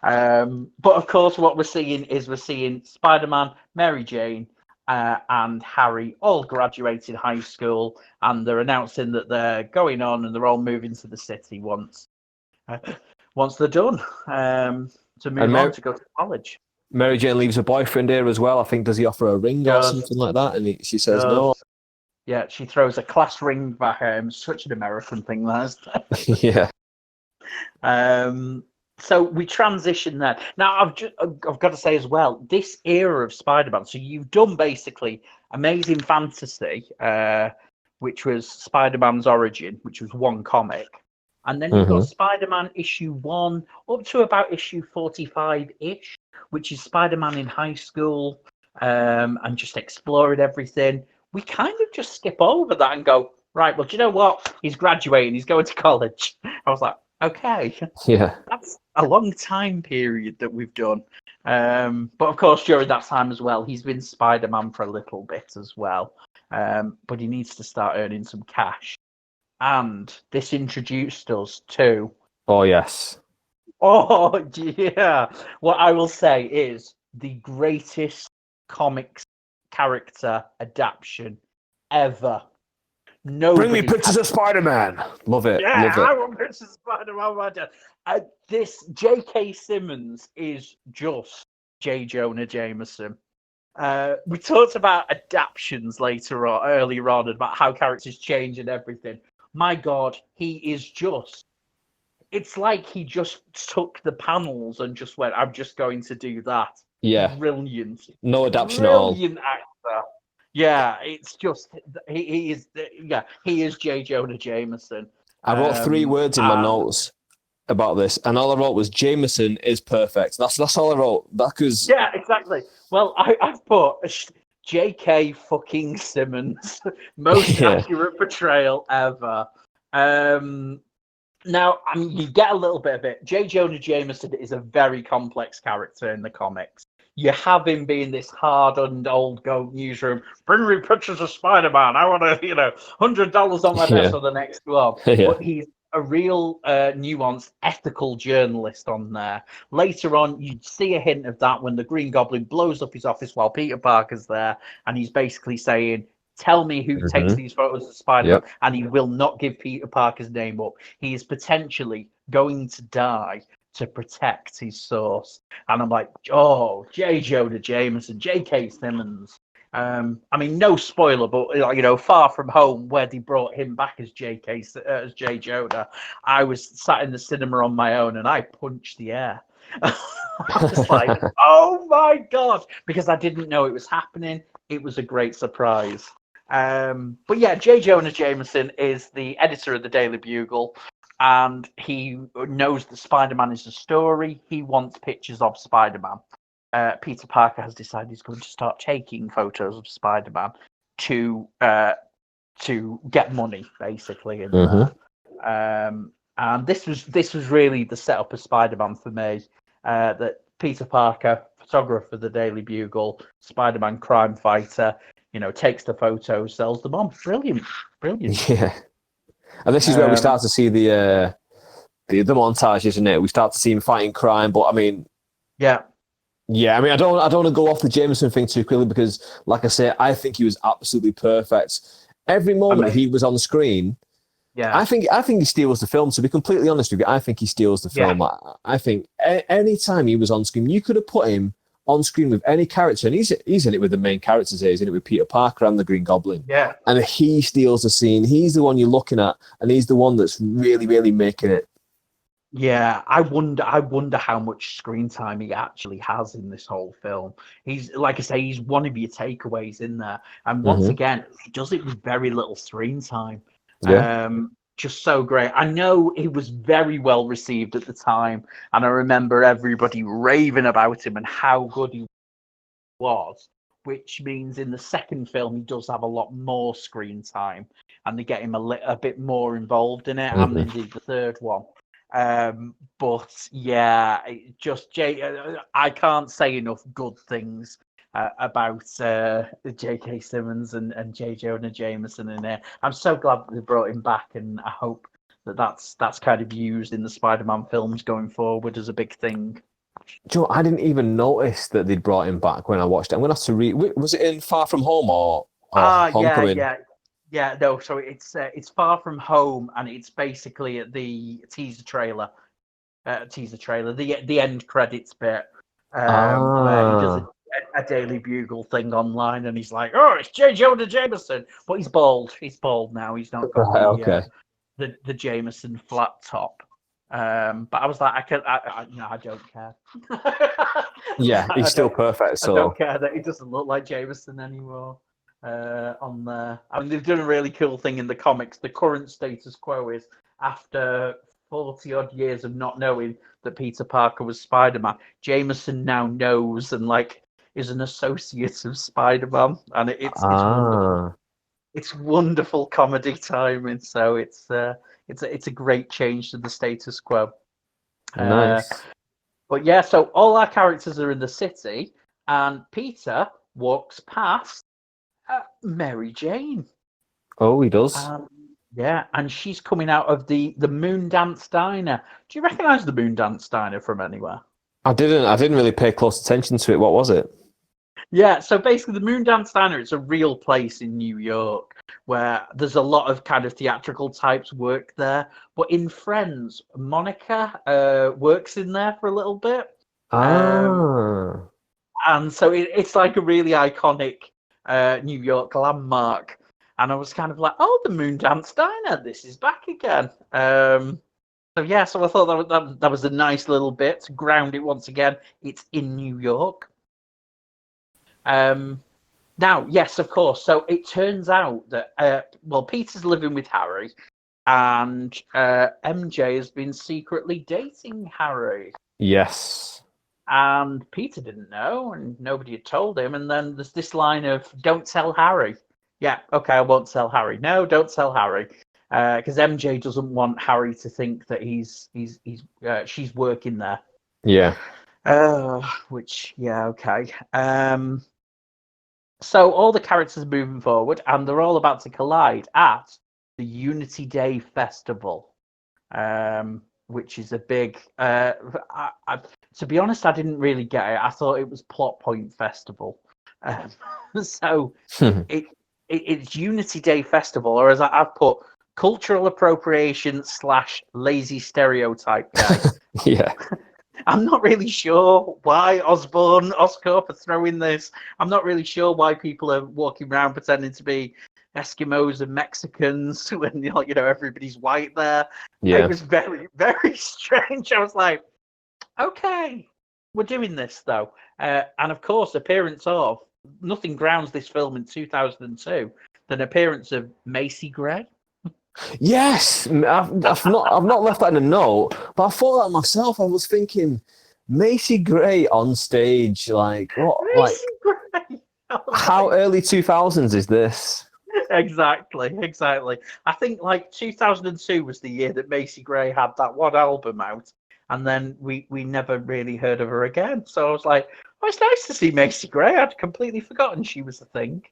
S4: But of course, what we're seeing Spider-Man, Mary Jane, and Harry all graduated high school, and they're announcing that they're going on and they're all moving to the city once they're done to move on to go to college.
S3: Mary Jane leaves her boyfriend here as well. I think, does he offer a ring or something like that? And she says no.
S4: Yeah, she throws a class ring back at him. Such an American thing, that is.
S3: Yeah.
S4: So we transition there. Now, I've got to say as well, this era of Spider-Man. So you've done basically Amazing Fantasy, which was Spider-Man's origin, which was one comic. And then you've got Spider-Man issue 1 up to about issue 45-ish, which is Spider-Man in high school and just exploring everything. We kind of just skip over that and go, right, well, do you know what? He's graduating. He's going to college. I was like, okay.
S3: Yeah.
S4: That's a long time period that we've done. But, of course, during that time as well, he's been Spider-Man for a little bit as well. But he needs to start earning some cash. And this introduced us to...
S3: Oh, yes.
S4: Oh, yeah. What I will say is the greatest comics character adaptation ever.
S3: Bring me pictures of Spider-Man. Love it.
S4: Yeah,
S3: love it.
S4: I want pictures of Spider-Man. This J.K. Simmons is just J. Jonah Jameson. We talked about adaptations earlier on, about how characters change and everything. My God, he is just... It's like he just took the panels and just went, I'm just going to do that.
S3: Yeah.
S4: Brilliant.
S3: No adaptation at all.
S4: Brilliant actor. Yeah, it's just... He is J. Jonah Jameson.
S3: I wrote 3 words in my notes about this, and all I wrote was Jameson is perfect. That's all I wrote.
S4: Yeah, exactly. Well, I've put J.K. fucking Simmons, most accurate portrayal ever. Now, I mean, you get a little bit of it. J. Jonah Jameson is a very complex character in the comics. You have him being this hardened old goat newsroom. Bring me pictures of Spider-Man. I want to, $100 on my desk for the next one. But he's a real nuanced, ethical journalist on there. Later on, you see a hint of that when the Green Goblin blows up his office while Peter Parker's there, and he's basically saying, tell me who takes these photos of Spider-Man, and he will not give Peter Parker's name up. He is potentially going to die to protect his source. And I'm like, oh, J. Jonah Jameson, J.K. Simmons. I mean, no spoiler, but Far From Home, where they brought him back as as J. Jonah, I was sat in the cinema on my own and I punched the air. I was like, oh my god, because I didn't know it was happening. It was a great surprise. But yeah, J. Jonah Jameson is the editor of the Daily Bugle, and he knows that Spider-Man is a story. He wants pictures of Spider-Man. Peter Parker has decided he's going to start taking photos of Spider-Man to get money, basically. And this was really the setup of Spider-Man for me. That Peter Parker, photographer of the Daily Bugle, Spider-Man crime fighter, takes the photos, sells them on. Brilliant.
S3: Yeah, and this is where we start to see the montage, isn't it? We start to see him fighting crime, but I mean,
S4: yeah.
S3: I mean, I don't want to go off the Jameson thing too quickly because, like I say, I think he was absolutely perfect. Every moment he was on screen, I think he steals the film. To be completely honest with you, I think he steals the film. I think any time he was on screen, you could have put him on screen with any character, and he's in it with the main characters here. He's in it with Peter Parker and the Green Goblin.
S4: Yeah.
S3: And he steals the scene. He's the one you're looking at, and he's the one that's really, really making it.
S4: Yeah, I wonder how much screen time he actually has in this whole film. He's, like I say, he's one of your takeaways in there. And once again, he does it with very little screen time.
S3: Yeah.
S4: Just so great. I know he was very well received at the time, and I remember everybody raving about him and how good he was, which means in the second film he does have a lot more screen time, and they get him a bit more involved in it, and indeed the third one. But yeah, I can't say enough good things about J.K. Simmons and J. Jonah Jameson in there. I'm so glad that they brought him back, and I hope that's kind of used in the Spider-Man films going forward as a big thing.
S3: Joe, I didn't even notice that they'd brought him back when I watched it. I'm going to have to read. Was it in Far From Home or Homecoming?
S4: Yeah. No, so it's Far From Home, and it's basically the teaser trailer, the end credits bit, where he does a Daily Bugle thing online, and he's like, "Oh, it's J. Jonah Jameson," but he's bald. He's bald now. He's not got the Jameson flat top. But I was like, I don't care.
S3: Yeah, he's still perfect. So
S4: I don't care that he doesn't look like Jameson anymore. On there, I mean, they've done a really cool thing in the comics. The current status quo is, after 40 odd years of not knowing that Peter Parker was Spider-Man, Jameson now knows and is an associate of Spider-Man, and it's wonderful. It's wonderful comedy timing. So it's a great change to the status quo.
S3: Nice.
S4: But yeah, so all our characters are in the city, and Peter walks past Mary Jane.
S3: Oh, he does.
S4: Yeah, and she's coming out of the Moondance Diner. Do you recognise the Moondance Diner from anywhere?
S3: I didn't really pay close attention to it. What was it?
S4: Yeah, so basically the Moondance Diner, it's a real place in New York where there's a lot of kind of theatrical types work there. But in Friends, Monica works in there for a little bit. And so it's like a really iconic New York landmark. And I was kind of like, oh, the Moondance Diner, this is back again. So I thought that was a nice little bit to ground it once again. It's in New York. Now, yes, of course. So it turns out that Peter's living with Harry, and MJ has been secretly dating Harry.
S3: Yes.
S4: And Peter didn't know, and nobody had told him. And then there's this line of, "Don't tell Harry." Yeah, okay, I won't tell Harry. No, don't tell Harry, because MJ doesn't want Harry to think that she's working there.
S3: Yeah.
S4: Okay. So all the characters are moving forward, and they're all about to collide at the Unity Day Festival, which is a big. To be honest, I didn't really get it. I thought it was Plot Point Festival. So it's Unity Day Festival, or as I've put, cultural appropriation / lazy stereotype guy.
S3: Yeah.
S4: I'm not really sure why Oscorp are throwing this. I'm not really sure why people are walking around pretending to be Eskimos and Mexicans when everybody's white there. It
S3: Yeah.
S4: was very, very strange. I was like, okay, we're doing this though. And of course, appearance of nothing grounds this film in 2002 than appearance of Macy Gray.
S3: Yes, I've not left that in a note, but I thought that myself. I was thinking, Macy Gray on stage, like what? Like
S4: Macy Gray. I was
S3: how
S4: like,
S3: early 2000s is this?
S4: exactly. I think like 2002 was the year that Macy Gray had that one album out, and then we never really heard of her again. So I was like, oh, it's nice to see Macy Gray. I'd completely forgotten she was a thing.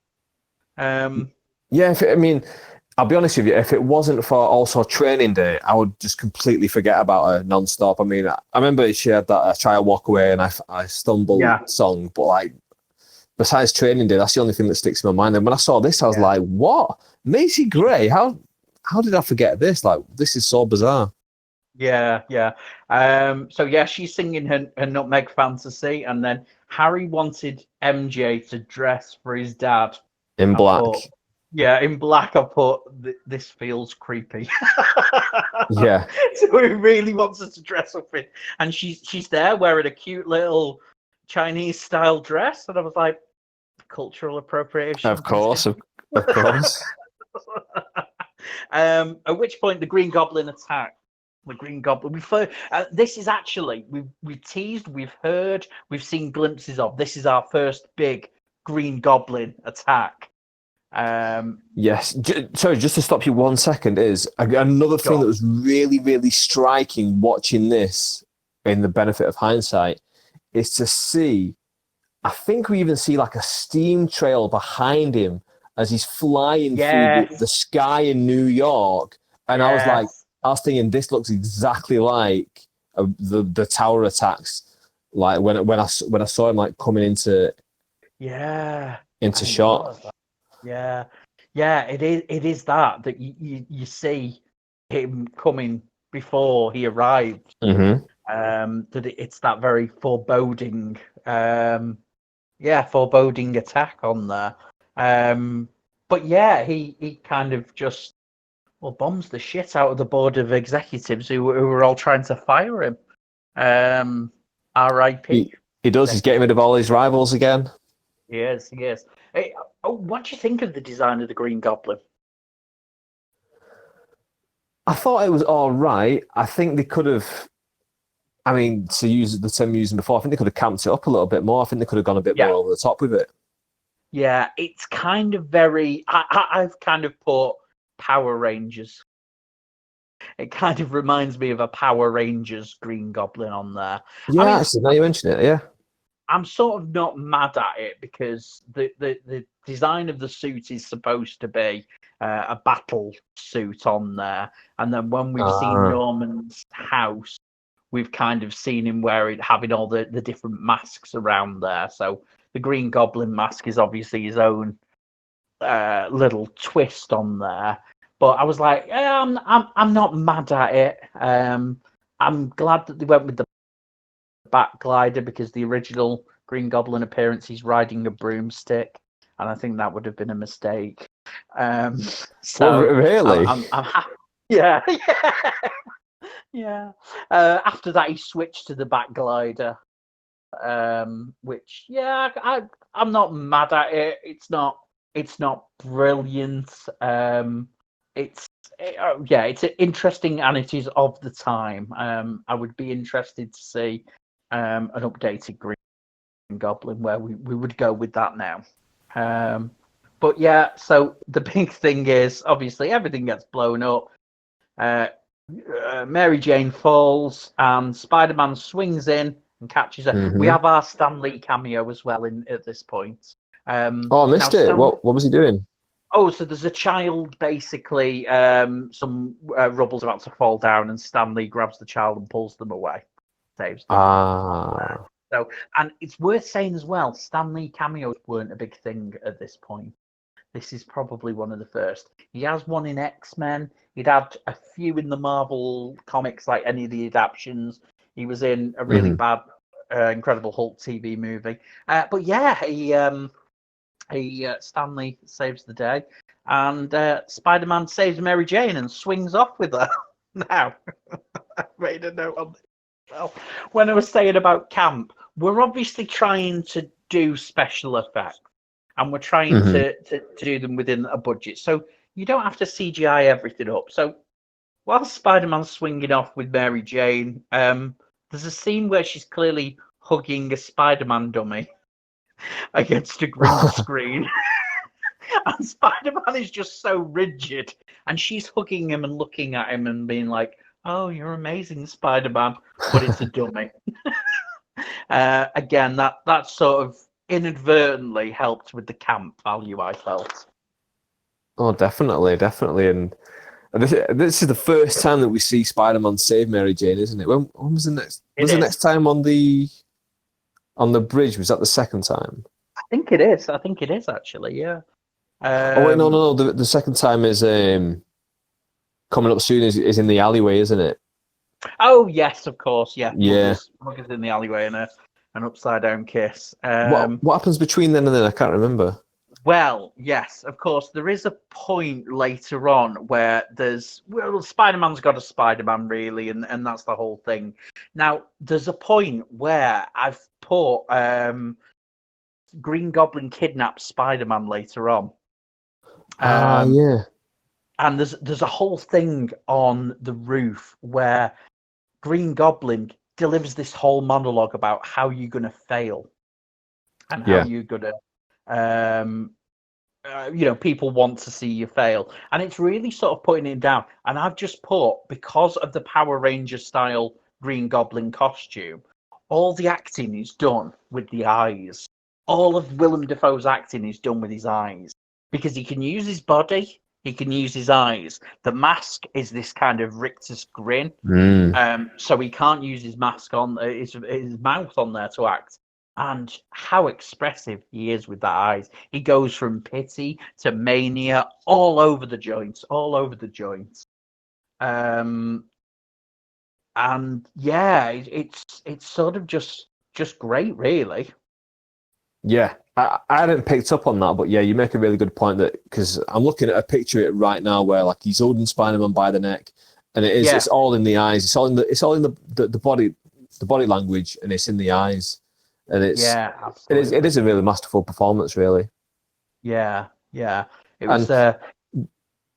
S3: Yeah, I mean, I'll be honest with you. If it wasn't for also Training Day, I would just completely forget about her non-stop. I mean, I remember she had that "Try to Walk Away" and I Stumble
S4: Yeah.
S3: song, but like besides Training Day, that's the only thing that sticks in my mind. And when I saw this, I was like, "What? Macy Gray? How did I forget this? Like, this is so bizarre."
S4: Yeah. So yeah, she's singing her Nutmeg Fantasy, and then Harry wanted MJ to dress for his dad.
S3: In
S4: I
S3: black.
S4: put, yeah, in black. I put this feels creepy.
S3: Yeah.
S4: So he really wants us to dress up in, and she's there wearing a cute little Chinese style dress, and I was like, cultural appropriation.
S3: Of course. Of course.
S4: At which point the Green Goblin attack. The Green Goblin. This is actually we've teased, we've heard, we've seen glimpses of. This is our first big Green Goblin attack.
S3: Yes. Sorry, just to stop you 1 second, is another thing that was really, really striking watching this in the benefit of hindsight is to see, I think we even see like a steam trail behind him as he's flying through the sky in New York. And I was thinking, this looks exactly like the tower attacks. Like when I saw him like coming into shot.
S4: Yeah, it is that you see him coming before he arrived.
S3: Mm-hmm.
S4: That it's that very foreboding, foreboding attack on there. But yeah, he kind of just bombs the shit out of the board of executives who were all trying to fire him. R.I.P.
S3: He does. He's getting rid of all his rivals again.
S4: Yes. Hey, what do you think of the design of the Green Goblin?
S3: I thought it was all right. I think they could have, I mean, to use the term used before, I think they could have camped it up a little bit more. I think they could have gone a bit more over the top with it.
S4: Yeah, it's kind of very, I've kind of put Power Rangers. It kind of reminds me of a Power Rangers Green Goblin on there.
S3: Yeah, actually, now you mention it, yeah.
S4: I'm sort of not mad at it because the design of the suit is supposed to be a battle suit on there. And then when we've seen Norman's house, we've kind of seen him having all the different masks around there. So the Green Goblin mask is obviously his own little twist on there. But I was like, I'm not mad at it. I'm glad that they went with the back glider because the original Green Goblin appearance, he's riding a broomstick, and I think that would have been a mistake. So
S3: really?
S4: I'm happy. Yeah. After that, he switched to the back glider, which I'm not mad at it. It's not brilliant. It's interesting, and it is of the time. I would be interested to see an updated Green Goblin where we would go with that now. But yeah, so the big thing is obviously everything gets blown up. Mary Jane falls, and Spider-Man swings in and catches her.
S3: Mm-hmm.
S4: We have our Stan Lee cameo as well at this point.
S3: I missed it. What was he doing?
S4: Oh, so there's a child, basically, some rubble's about to fall down, and Stan Lee grabs the child and pulls them away. Saves them. So, and it's worth saying as well, Stan Lee cameos weren't a big thing at this point. this is probably one of the first. He has one in X-Men. He'd had a few in the Marvel comics, like any of the adaptions. He was in a really bad Incredible Hulk TV movie. But yeah, he Stanley saves the day, and Spider-Man saves Mary Jane and swings off with her. Now, I made a note on this. Well, when I was saying about camp, we're obviously trying to do special effects, and we're trying to do them within a budget. So you don't have to CGI everything up. So while Spider-Man's swinging off with Mary Jane, there's a scene where she's clearly hugging a Spider-Man dummy against a green screen. And Spider-Man is just so rigid. And she's hugging him and looking at him and being like, oh, you're amazing, Spider-Man. But it's a dummy. Again, that sort of inadvertently helped with the camp value, I felt.
S3: Oh, definitely. And this is the first time that we see Spider-Man save Mary Jane, isn't it? When was the next? Was the next time on the bridge? Was that the second time?
S4: I think it is. Actually. Yeah.
S3: Oh wait, no. The second time is coming up soon. Is in the alleyway, isn't it?
S4: Oh yes, of course. Yeah.
S3: Yeah.
S4: Muggers in the alleyway and an upside down kiss.
S3: What happens between then and then? I can't remember.
S4: Well, yes, of course. There is a point later on where Spider-Man's got a Spider-Man, really, and that's the whole thing. Now, there's a point where I've put Green Goblin kidnaps Spider-Man later on.
S3: Yeah.
S4: And there's a whole thing on the roof where Green Goblin delivers this whole monologue about how you're going to fail and how you're going to people want to see you fail, and it's really sort of putting it down. And I've just put, because of the Power Ranger style Green Goblin costume, all the acting is done with the eyes. All of Willem Dafoe's acting is done with his eyes, because he can use his body, he can use his eyes. The mask is this kind of rictus grin, so he can't use his mask on his mouth on there to act. And how expressive he is with that eyes. He goes from pity to mania, all over the joints. And yeah, it's sort of just great, really.
S3: Yeah, I hadn't picked up on that, but yeah, you make a really good point, that because I'm looking at a picture of it right now where like he's holding Spider-Man by the neck, and it's all in the eyes. It's all in the body language, and it's in the eyes. And it is a really masterful performance, really.
S4: Yeah. It was.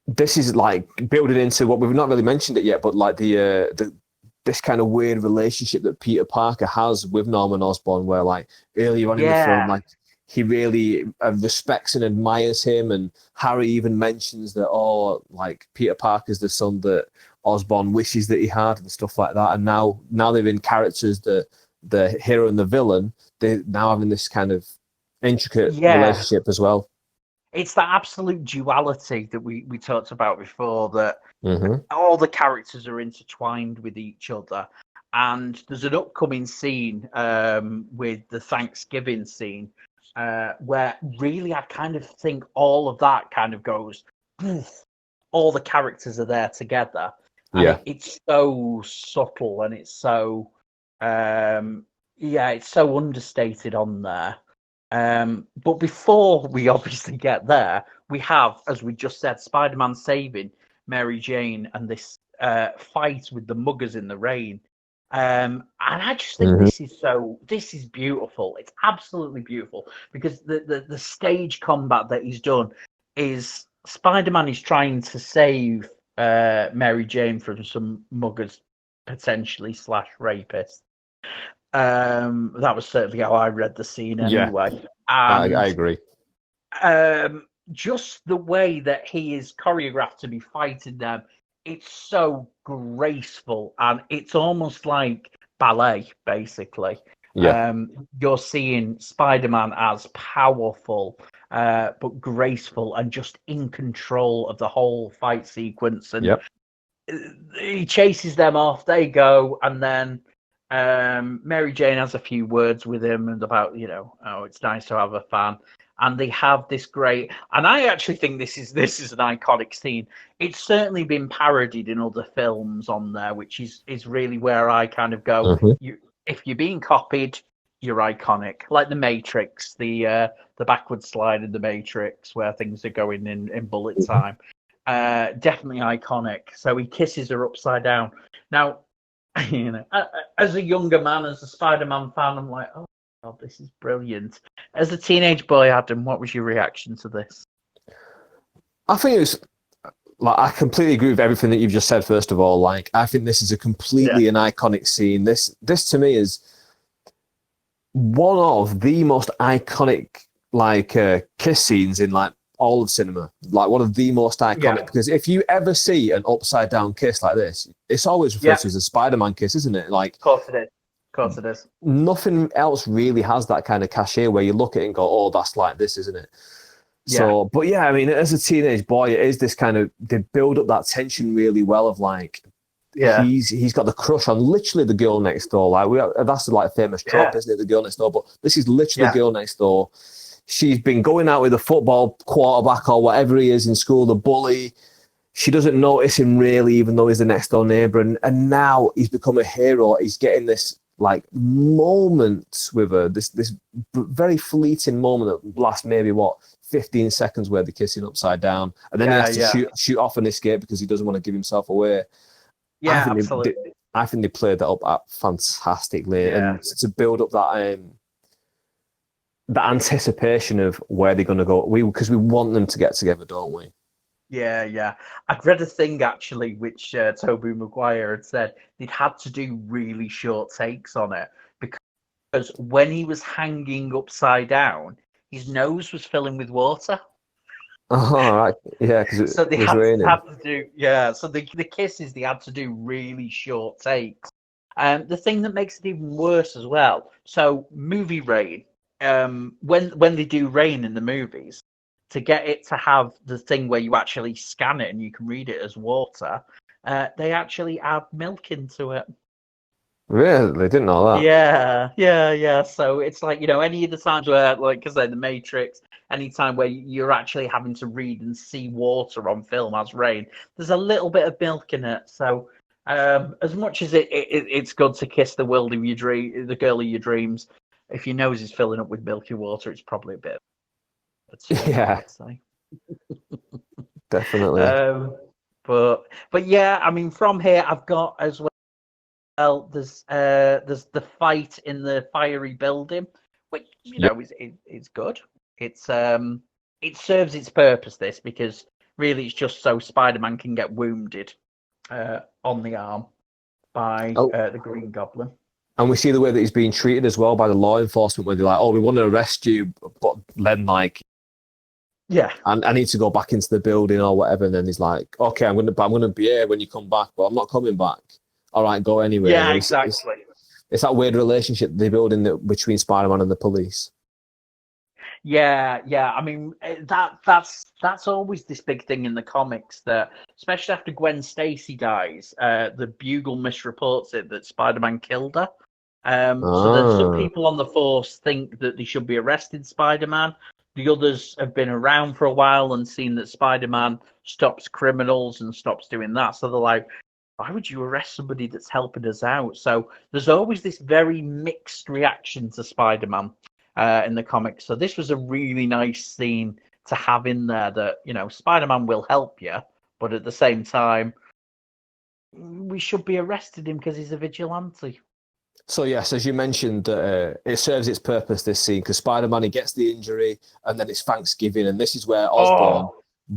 S3: This is like building into what we've not really mentioned it yet, but like this kind of weird relationship that Peter Parker has with Norman Osborn, where like earlier on in the film, like he really respects and admires him, and Harry even mentions that like Peter Parker's the son that Osborn wishes that he had and stuff like that. And now they're in characters that the hero and the villain, they're now having this kind of intricate relationship as well.
S4: It's that absolute duality that we talked about before, that all the characters are intertwined with each other. And there's an upcoming scene with the Thanksgiving scene where really I kind of think all of that kind of goes, all the characters are there together. And it's so subtle, and it's so it's so understated on there. But before we obviously get there, we have, as we just said, Spider-Man saving Mary Jane and this fight with the muggers in the rain. And I just think this is beautiful. It's absolutely beautiful, because the stage combat that he's done is Spider-Man is trying to save Mary Jane from some muggers, potentially / rapists. That was certainly how I read the scene anyway. And,
S3: I agree.
S4: Just the way that he is choreographed to be fighting them, it's so graceful, and it's almost like ballet, basically. You're seeing Spider-Man as powerful, but graceful, and just in control of the whole fight sequence. And he chases them off, they go, and then Mary Jane has a few words with him and about, oh, it's nice to have a fan. And they have this great, and I actually think this is an iconic scene. It's certainly been parodied in other films on there, which is really where I kind of go.
S3: Mhm.
S4: If you're being copied, you're iconic. Like the Matrix, the backward slide in the Matrix where things are going in bullet time. Definitely iconic. So he kisses her upside down. Now, as a younger man, as a Spider-Man fan, I'm like, oh God, this is brilliant. As a teenage boy, Adam, what was your reaction to this?
S3: I think it was like I completely agree with everything that you've just said. First of all, like I think this is a completely an iconic scene. This to me is one of the most iconic kiss scenes in like all of cinema. Like one of the most iconic because if you ever see an upside down kiss like this, it's always referred to as a Spider-Man kiss, isn't it? Like,
S4: of course it is. Of course it is.
S3: Nothing else really has that kind of cachet where you look at it and go, "Oh, that's like this, isn't it?" So, but yeah, I mean, as a teenage boy, it is this kind of they build up that tension really well of like, he's got the crush on literally the girl next door. Like that's the like famous trope, isn't it? The girl next door, but this is literally the girl next door. She's been going out with a football quarterback or whatever he is in school, the bully. She doesn't notice him really, even though he's the next door neighbor. And now he's become a hero. He's getting this like moment with her, this very fleeting moment that lasts maybe 15 seconds where they're kissing upside down, and then he has to shoot off and escape because he doesn't want to give himself away.
S4: Yeah, absolutely.
S3: I think they played that up fantastically, and to build up that anticipation of where they're going to go, because we want them to get together, don't we?
S4: Yeah. I'd read a thing actually, which Tobey Maguire had said they'd had to do really short takes on it because when he was hanging upside down, his nose was filling with water.
S3: Oh, right. Yeah, because
S4: so they
S3: was raining.
S4: had to do So the kisses they had to do really short takes. The thing that makes it even worse as well. So movie rain. When they do rain in the movies, to get it to have the thing where you actually scan it and you can read it as water, they actually add milk into it.
S3: Really? They didn't know that.
S4: Yeah. So it's like, any of the times where, like, because they're the Matrix, any time where you're actually having to read and see water on film as rain, there's a little bit of milk in it. So as much as it's good to kiss the world of your dream, the girl of your dreams, if your nose is filling up with milky water, it's probably a bit.
S3: Yeah, definitely.
S4: But yeah, I mean, from here I've got as well. There's the fight in the fiery building, which is good. It serves its purpose. This because really it's just so Spider-Man can get wounded on the arm by the Green Goblin.
S3: And we see the way that he's being treated as well by the law enforcement, where they're like, "Oh, we want to arrest you, but then I need to go back into the building or whatever." And then he's like, "Okay, I'm gonna be here when you come back, but I'm not coming back. All right, go anyway."
S4: Yeah, exactly.
S3: It's that weird relationship they build between Spider-Man and the police.
S4: Yeah. I mean, that's always this big thing in the comics that, especially after Gwen Stacy dies, the Bugle misreports it that Spider-Man killed her. So then some people on the force think that they should be arresting Spider-Man. The others have been around for a while and seen that Spider-Man stops criminals and stops doing that. So they're like, why would you arrest somebody that's helping us out? So there's always this very mixed reaction to Spider-Man in the comics. So this was a really nice scene to have in there that, Spider-Man will help you, but at the same time, we should be arresting him because he's a vigilante.
S3: So yes, as you mentioned, it serves its purpose, this scene, because Spider-Man, he gets the injury, and then it's Thanksgiving, and this is where Osborn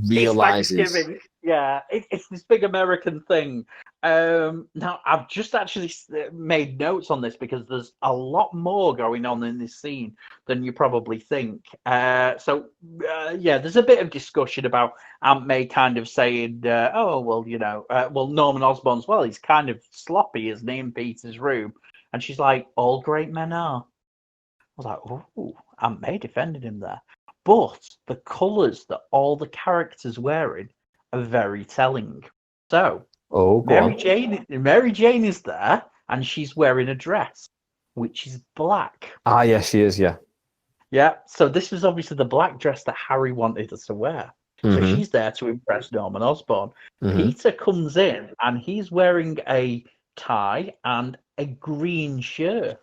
S3: realizes.
S4: It's Thanksgiving. Yeah, it's this big American thing. Now, I've just actually made notes on this because there's a lot more going on in this scene than you probably think. There's a bit of discussion about Aunt May kind of saying, Norman Osborn's, well, he's kind of sloppy, isn't he, in Peter's room? And she's like, all great men are. I was like, oh, Aunt May defended him there. But the colours that all the characters wearing are very telling. So, Mary Jane is there. and she's wearing a dress, which is black.
S3: Ah, yeah, she is. Yeah.
S4: Yeah, so this was obviously the black dress that Harry wanted her to wear. So
S3: Mhm.
S4: she's there to impress Norman Osborn.
S3: Mhm.
S4: Peter comes in and he's wearing a tie and a green shirt.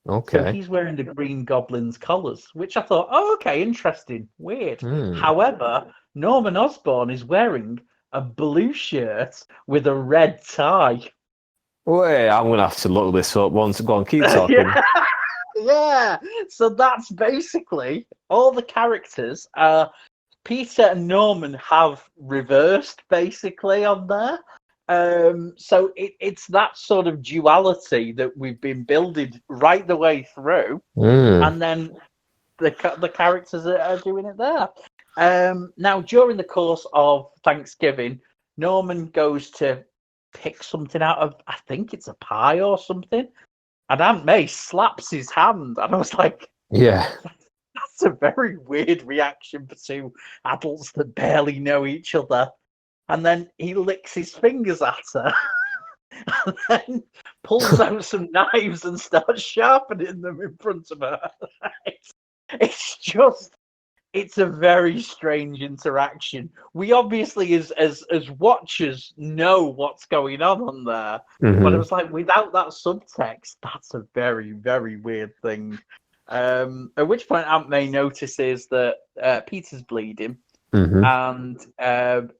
S4: So
S3: Okay.
S4: he's wearing the Green Goblin's colours, which I thought, oh, okay, interesting, weird.
S3: Hmm.
S4: However, Norman Osborn is wearing a blue shirt with a red tie.
S3: Wait, I'm gonna have to look this up once. Go on, keep talking.
S4: Yeah. Yeah, so that's basically all the characters. Peter and Norman have reversed basically on there. So it's that sort of duality that we've been building right the way through, and then the characters are doing it there. Now, during the course of Thanksgiving, Norman goes to pick something out of, I think it's a pie or something. And Aunt May slaps his hand, and I was like,
S3: Yeah.
S4: that's a very weird reaction for two adults that barely know each other. And then he licks his fingers at her, and then pulls out some knives and starts sharpening them in front of her. It's a very strange interaction. We obviously, as watchers, know what's going on there. But it was like, without that subtext, that's a very, very weird thing. At which point Aunt May notices that Peter's bleeding, and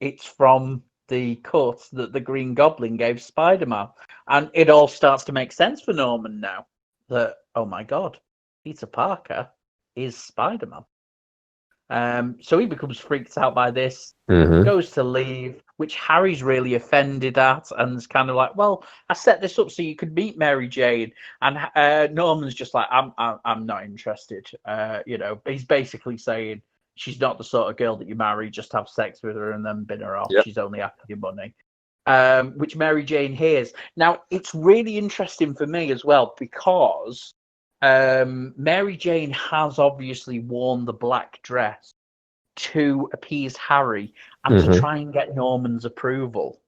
S4: it's from the cut that the Green Goblin gave Spider-Man. And it all starts to make sense for Norman now. That, oh my God, Peter Parker is Spider-Man. So he becomes freaked out by this, goes to leave, which Harry's really offended at, and is kind of like, "Well, I set this up so you could meet Mary Jane," and Norman's just like, "I'm not interested." He's basically saying she's not the sort of girl that you marry, just have sex with her and then bin her off.
S3: Yep.
S4: She's only after your money. Which Mary Jane hears. Now, it's really interesting for me as well because Mary Jane has obviously worn the black dress to appease Harry and to try and get Norman's approval.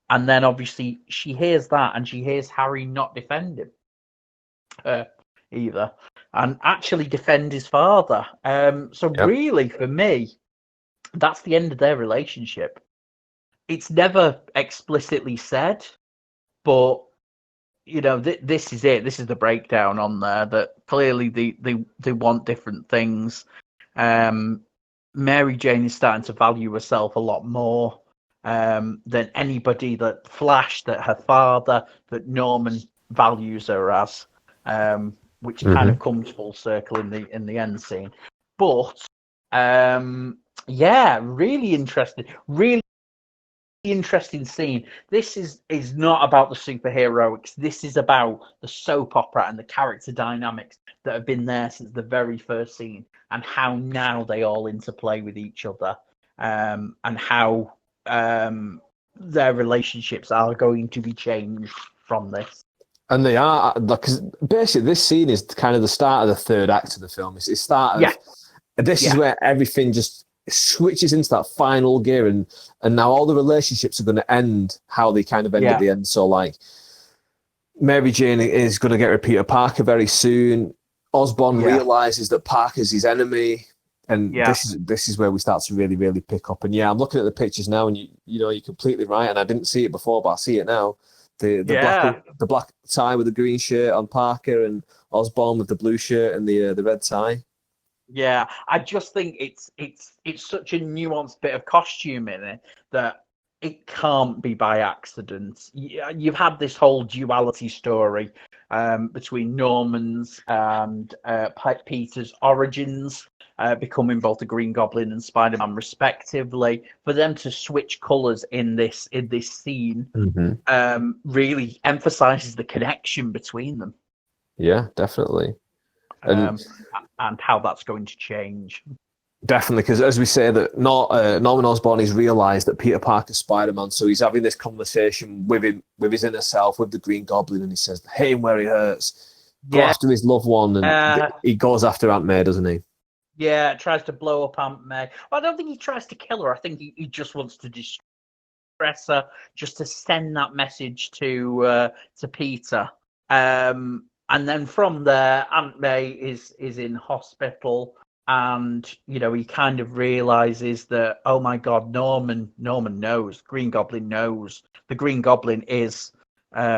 S4: And then obviously she hears that and she hears Harry not defend him either and actually defend his father. Really, for me, that's the end of their relationship. It's never explicitly said, but this is it. This is the breakdown on there that clearly they want different things. Mary Jane is starting to value herself a lot more than anybody that Flash, that her father, that Norman values her as, which kind of comes full circle in the end scene. But really interesting. Really interesting scene. This is not about the superheroics. This is about the soap opera and the character dynamics that have been there since the very first scene, and how now they all interplay with each other, and how their relationships are going to be changed from this.
S3: And they are, because basically this scene is kind of the start of the third act of the film. It's the start of, this is where everything just switches into that final gear, and now all the relationships are going to end how they kind of end at the end. So like Mary Jane is going to get rid of Peter Parker very soon. Osborn realizes that Parker's his enemy, and this is where we start to really, really pick up. And I'm looking at the pictures now, and you're completely right. And I didn't see it before, but I see it now. The black tie with the green shirt on Parker, and Osborn with the blue shirt and the red tie.
S4: Yeah, I just think it's such a nuanced bit of costume in it that it can't be by accident. You've had this whole duality story between Norman's and Peter's origins, becoming both the Green Goblin and Spider-Man respectively. For them to switch colours in this scene really emphasises the connection between them.
S3: Yeah, definitely.
S4: And how that's going to change.
S3: Definitely, because as we say, that Norman Osborn has realised that Peter Parker's Spider-Man, so he's having this conversation with his inner self, with the Green Goblin, and he says, "Hit him where he hurts. Go after his loved one," and he goes after Aunt May, doesn't he? Yeah,
S4: tries to blow up Aunt May. Well, I don't think he tries to kill her. I think he just wants to destroy dresser just to send that message to Peter. And then from there, Aunt May is in hospital, and he kind of realizes that, oh my God, Norman knows, Green Goblin knows, the Green Goblin is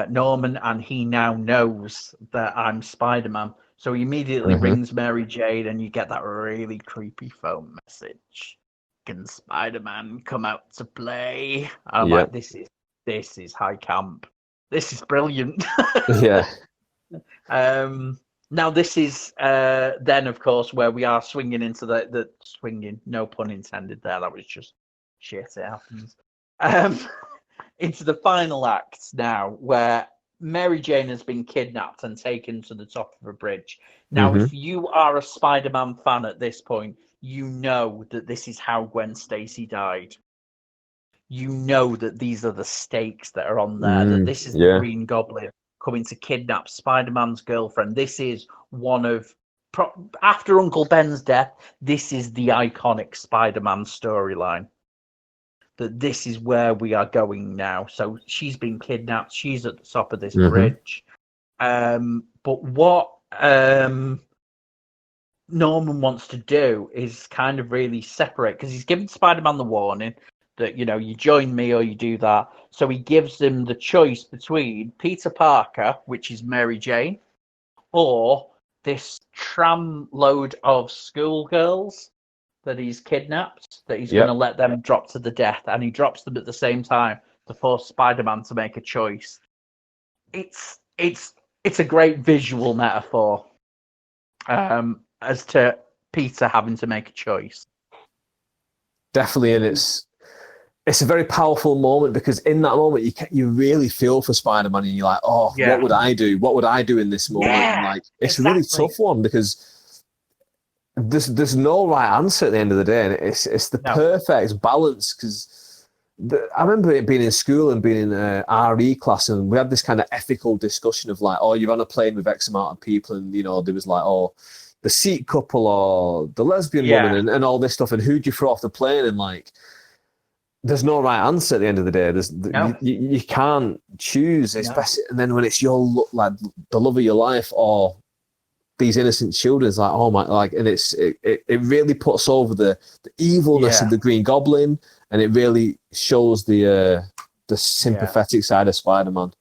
S4: Norman, and he now knows that I'm Spider-Man. So he immediately rings Mary Jane, and you get that really creepy phone message. Can Spider-Man come out to play? And I'm like, this is high camp. This is brilliant.
S3: Yeah.
S4: Now this is then, of course, where we are swinging into the swinging. No pun intended there. That was just shit. It happens. Into the final act now, where Mary Jane has been kidnapped and taken to the top of a bridge. Now, if you are a Spider-Man fan at this point, you know that this is how Gwen Stacy died. You know that these are the stakes that are on there, that this is the Green Goblin coming to kidnap Spider-Man's girlfriend. This is one of, after Uncle Ben's death, this is the iconic Spider-Man storyline. That this is where we are going now. So she's been kidnapped. She's at the top of this bridge. But what Norman wants to do is kind of really separate, because he's given Spider-Man the warning that, you join me or you do that. So he gives him the choice between Peter Parker, which is Mary Jane, or this tram load of schoolgirls that he's kidnapped, that he's going to let them drop to the death, and he drops them at the same time to force Spider-Man to make a choice. It's a great visual metaphor as to Peter having to make a choice.
S3: Definitely, and it's a very powerful moment, because in that moment you really feel for Spider-Man, and you're like, what would I do? What would I do in this moment? And like, it's a really tough one, because there's no right answer at the end of the day, and it's the perfect balance. Because I remember it being in school and being in RE class, and we had this kind of ethical discussion of like, you're on a plane with X amount of people, and there was like, the Sikh couple or the lesbian woman and all this stuff, and who'd you throw off the plane? And like, there's no right answer at the end of the day. You can't choose, especially, and then when it's your like the love of your life or these innocent children, it's like, oh my, like, and it really puts over the evilness of the Green Goblin, and it really shows the sympathetic side of Spider-Man.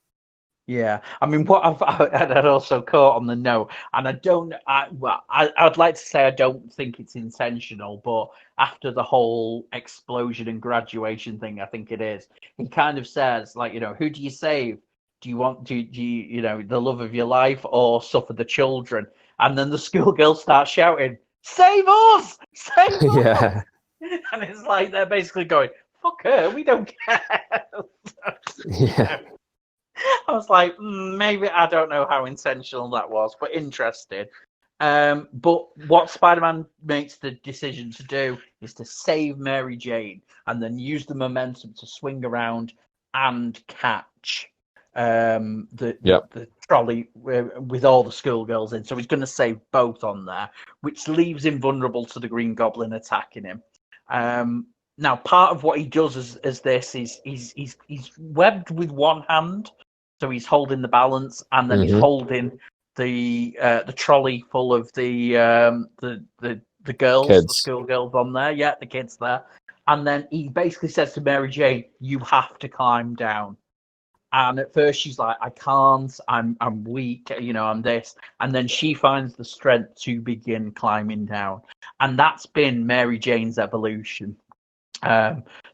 S4: Yeah, I mean, what I'd also caught on the note, and I'd like to say I don't think it's intentional, but after the whole explosion and graduation thing, I think it is. He kind of says, like, who do you save? Do you want do you the love of your life, or suffer the children? And then the schoolgirls start shouting, "Save us! Save us!"
S3: Yeah,
S4: and it's like they're basically going, "Fuck her, we don't care."
S3: yeah.
S4: I was like, maybe, I don't know how intentional that was, but interested. But what Spider-Man makes the decision to do is to save Mary Jane, and then use the momentum to swing around and catch the trolley with all the schoolgirls in. So he's going to save both on there, which leaves him vulnerable to the Green Goblin attacking him. Now, part of what he does as this is he's webbed with one hand. So he's holding the balance, and then he's holding the trolley full of the girls,
S3: Kids.
S4: the schoolgirls on there. Yeah, the kids there. And then he basically says to Mary Jane, "You have to climb down." And at first she's like, "I can't. I'm weak. I'm this." And then she finds the strength to begin climbing down, and that's been Mary Jane's evolution.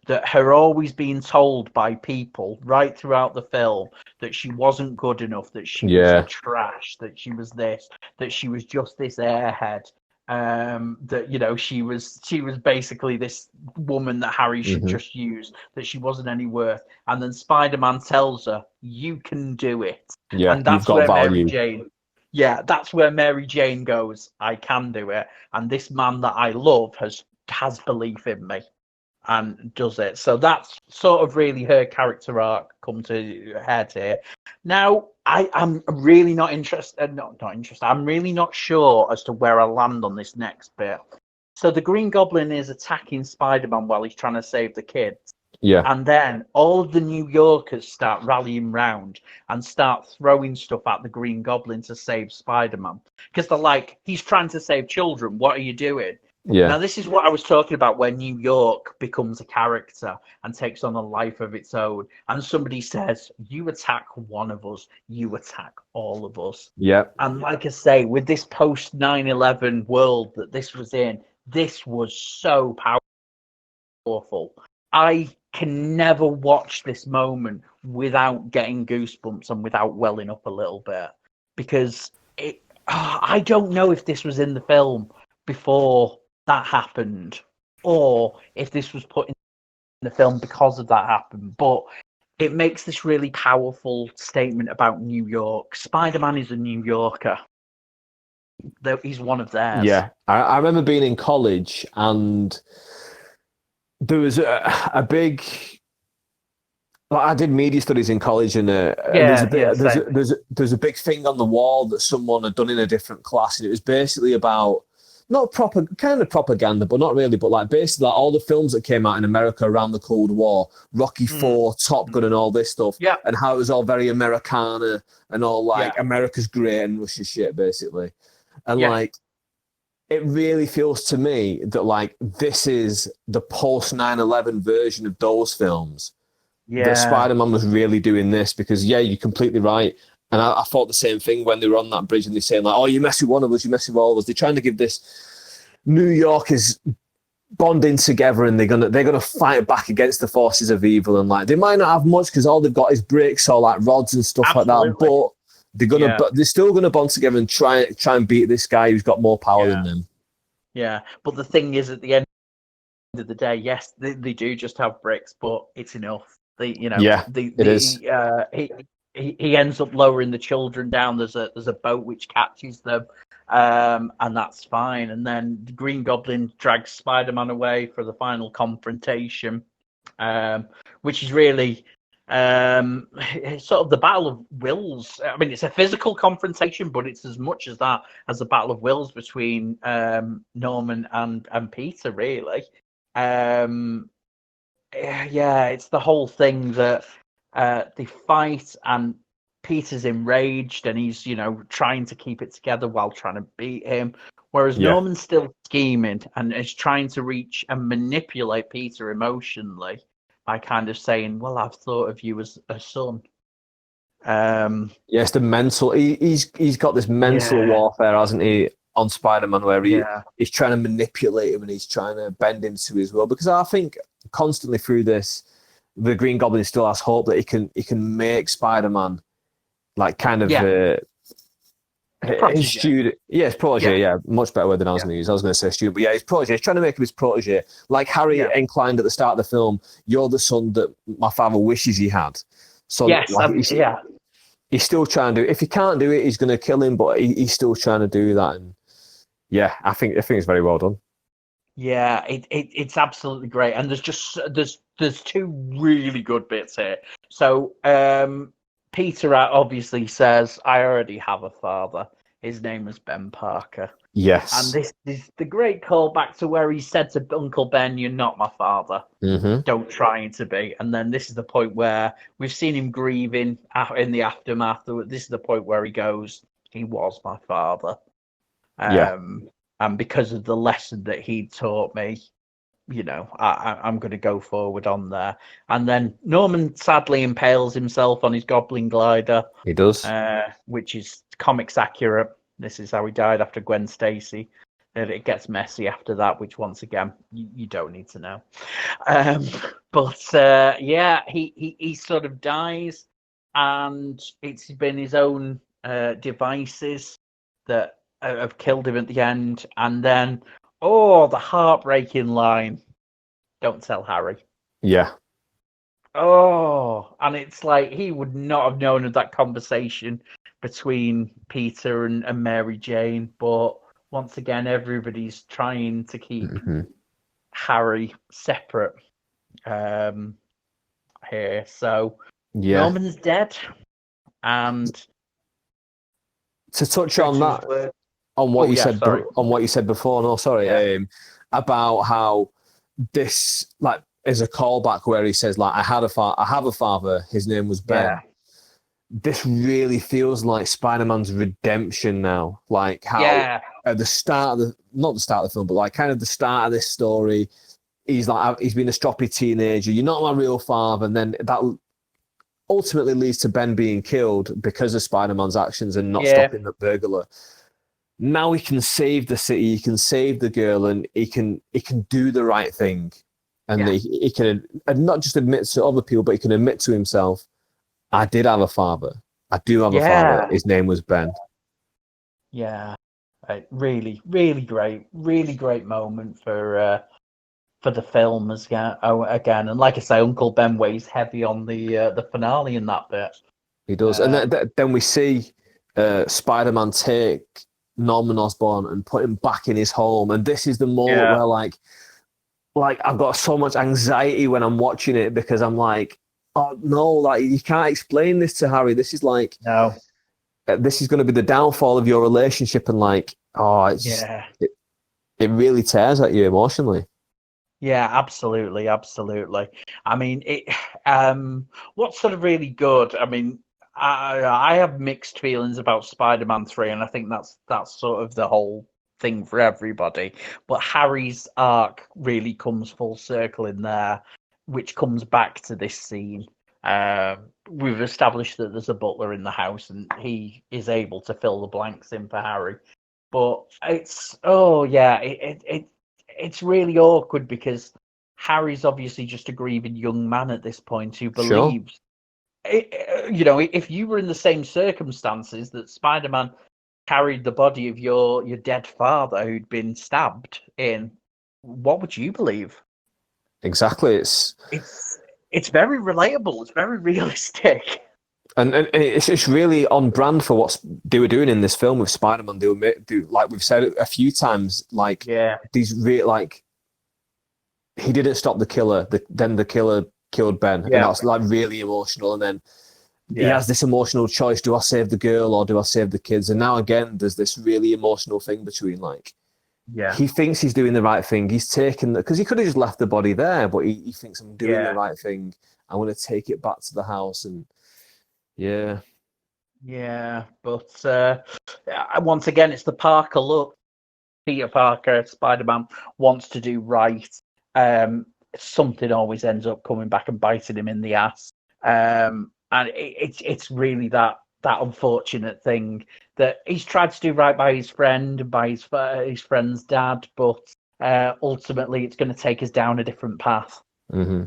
S4: That her always being told by people right throughout the film that she wasn't good enough, that she was trash, that she was this, that she was just this airhead, that she was basically this woman that Harry should just use, that she wasn't any worth. And then Spider-Man tells her, "You can do it."
S3: Yeah,
S4: and that's
S3: you've got
S4: where
S3: value.
S4: Mary Jane. Yeah, that's where Mary Jane goes, "I can do it, and this man that I love has belief in me." And does it. So that's sort of really her character arc come to head here. Now, I'm really not interested. Not interested. I'm really not sure as to where I land on this next bit. So the Green Goblin is attacking Spider-Man while he's trying to save the kids.
S3: Yeah.
S4: And then all of the New Yorkers start rallying round and start throwing stuff at the Green Goblin to save Spider-Man. Because they're like, he's trying to save children. What are you doing?
S3: Yeah.
S4: Now, this is what I was talking about where New York becomes a character and takes on a life of its own. And somebody says, you attack one of us, you attack all of us.
S3: Yeah.
S4: And like I say, with this post 9/11 world that this was in, this was so powerful. I can never watch this moment without getting goosebumps and without welling up a little bit, because I don't know if this was in the film before that happened or if this was put in the film because of that happened, but it makes this really powerful statement about New York. Spider-Man is a New Yorker. He's one of theirs.
S3: Yeah. I remember being in college and there was a big... Like I did media studies in college, and there's a big thing on the wall that someone had done in a different class, and it was basically about not proper kind of propaganda, but not really, but like basically like all the films that came out in America around the Cold War, Rocky IV, Top Gun, and all this stuff, and how it was all very Americana and all like America's great and Russia's shit, basically, and like it really feels to me that like this is the post 9/11 version of those films. That Spider-Man was really doing this because, you're completely right. And I thought the same thing when they were on that bridge and they're saying, like, oh, you mess with one of us, you mess with all of us. They're trying to give this New York is bonding together and they're gonna fight back against the forces of evil. And like they might not have much because all they've got is bricks or like rods and stuff like that. But they're still gonna bond together and try and beat this guy who's got more power than them. Yeah.
S4: But the thing is, at the end of the day, yes, they do just have bricks, but it's enough. It is. He ends up lowering the children down. There's a boat which catches them, and that's fine. And then the Green Goblin drags Spider-Man away for the final confrontation, which is really sort of the battle of wills. I mean, it's a physical confrontation, but it's as much as that as a battle of wills between Norman and Peter, really. It's the whole thing that they fight and Peter's enraged and he's, trying to keep it together while trying to beat him. Whereas Norman's still scheming and is trying to reach and manipulate Peter emotionally by kind of saying, well, I've thought of you as a son.
S3: It's the mental... He's got this mental warfare, hasn't he, on Spider-Man, where he's trying to manipulate him and he's trying to bend him to his will. Because I think constantly through this, the Green Goblin still has hope that he can make Spider-Man like kind of his student. His protege. Much better word than I was going to use. I was going to say student, but his protege. He's trying to make him his protege. Like Harry inclined at the start of the film, you're the son that my father wishes he had. So he's still trying to do it. If he can't do it, he's going to kill him, but he's still trying to do that. And I think it's very well done.
S4: Yeah, it's absolutely great, and there's two really good bits here. So Peter obviously says, "I already have a father. His name is Ben Parker."
S3: Yes,
S4: and this is the great callback to where he said to Uncle Ben, "You're not my father. Don't try to be." And then this is the point where we've seen him grieving in the aftermath. This is the point where he goes, "He was my father." And because of the lesson that he taught me, I'm going to go forward on there. And then Norman sadly impales himself on his goblin glider.
S3: He does.
S4: Which is comics accurate. This is how he died after Gwen Stacy. It gets messy after that, which once again, you don't need to know. He sort of dies, and it's been his own devices that have killed him at the end. And then, the heartbreaking line, "Don't tell Harry."
S3: Yeah.
S4: And it's like he would not have known of that conversation between Peter and Mary Jane. But once again, everybody's trying to keep Harry separate here. So Norman's dead. And
S3: to touch on that, on what you said before. No, sorry. About how this, like, is a callback where he says, like, I have a father, his name was Ben.
S4: Yeah.
S3: This really feels like Spider-Man's redemption now. Like how at the start of not the start of the film, but like kind of the start of this story, he's been a stroppy teenager. You're not my real father. And then that ultimately leads to Ben being killed because of Spider-Man's actions and not stopping the burglar. Now he can save the city, he can save the girl, and he can do the right thing. And he can not just admit to other people, but he can admit to himself, I did have a father. I do have a father. His name was Ben.
S4: Yeah. Really, really great moment for the film again. And like I say, Uncle Ben weighs heavy on the finale in that bit.
S3: He does. And then we see Spider-Man take Norman Osborn and put him back in his home. And this is the moment where like I've got so much anxiety when I'm watching it, because I'm like, oh no, like you can't explain this to Harry. This is like,
S4: no,
S3: this is going to be the downfall of your relationship. And like, it really tears at you emotionally.
S4: Yeah, absolutely. I mean, what's sort of really good. I mean, I have mixed feelings about Spider-Man 3, and I think that's sort of the whole thing for everybody. But Harry's arc really comes full circle in there, which comes back to this scene. We've established that there's a butler in the house, and he is able to fill the blanks in for Harry. But it's it's really awkward because Harry's obviously just a grieving young man at this point who believes, if you were in the same circumstances that Spider-Man carried the body of your dead father who'd been stabbed in, what would you believe?
S3: Exactly.
S4: It's very relatable. It's very realistic.
S3: And it's really on brand for what they were doing in this film with Spider-Man. They do, like we've said a few times, like these like he didn't stop the killer. Then the killer killed Ben, and that's like really emotional. And then he has this emotional choice: do I save the girl or do I save the kids? And now again, there's this really emotional thing between like, he thinks he's doing the right thing. He's taken because he could have just left the body there, but he thinks I'm doing the right thing. I want to take it back to the house and. Yeah, but once again, it's the Parker look. Peter Parker, Spider-Man, wants to do right. Something always ends up coming back and biting him in the ass. And it's really that unfortunate thing that he's tried to do right by his friend, by his friend's dad, but ultimately it's going to take us down a different path. Mm-hmm.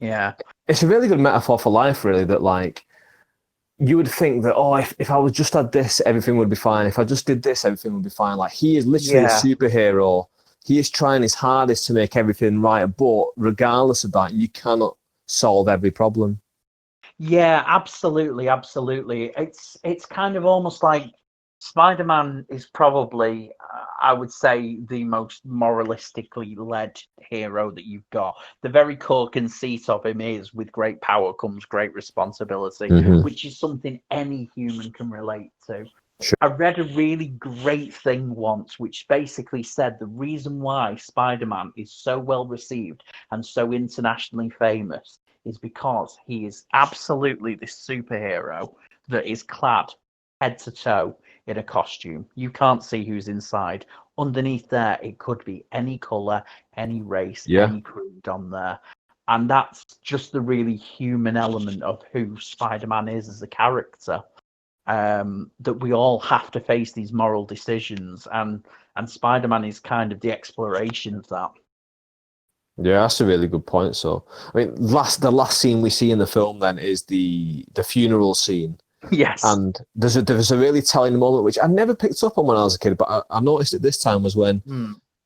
S4: Yeah.
S3: It's a really good metaphor for life, really, that like, you would think that, if I was just had this, everything would be fine. If I just did this, everything would be fine. Like, he is literally a superhero. He is trying his hardest to make everything right, but regardless of that, you cannot solve every problem. Yeah,
S4: absolutely. It's kind of almost like Spider-Man is probably, I would say, the most moralistically led hero that you've got. The very core conceit of him is, with great power comes great responsibility, which is something any human can relate to.
S3: Sure.
S4: I read a really great thing once, which basically said the reason why Spider-Man is so well received and so internationally famous is because he is absolutely this superhero that is clad head to toe in a costume. You can't see who's inside. Underneath there, it could be any color, any race, any creed on there. And that's just the really human element of who Spider-Man is as a character. That we all have to face these moral decisions, and Spider-Man is kind of the exploration of that.
S3: Yeah, that's a really good point. So, I mean, the last scene we see in the film then is the funeral scene.
S4: Yes.
S3: And there's a really telling moment, which I never picked up on when I was a kid, but I noticed it this time, was when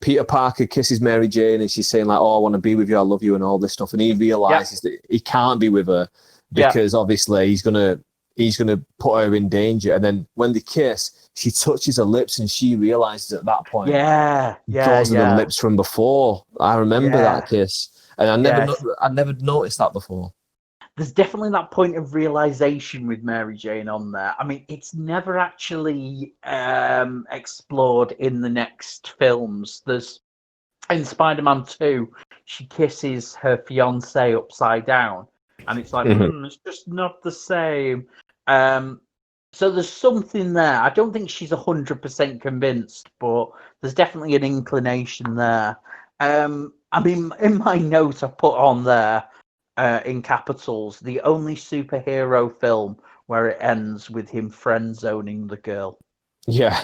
S3: Peter Parker kisses Mary Jane and she's saying like, oh, I want to be with you, I love you, and all this stuff. And he realizes that he can't be with her because obviously he's gonna put her in danger. And then when they kiss, she touches her lips and she realizes at that point, those are the lips from before. I remember that kiss, and I never noticed that before.
S4: There's definitely that point of realization with Mary Jane on there. I mean, it's never actually explored in the next films. in Spider-Man 2, she kisses her fiance upside down, and it's like,
S3: Mhm.
S4: it's just not the same. So there's something there. I don't think she's 100% convinced, but there's definitely an inclination there. I mean, in my notes, I put on there in capitals the only superhero film where it ends with him friend zoning the girl.
S3: Yeah,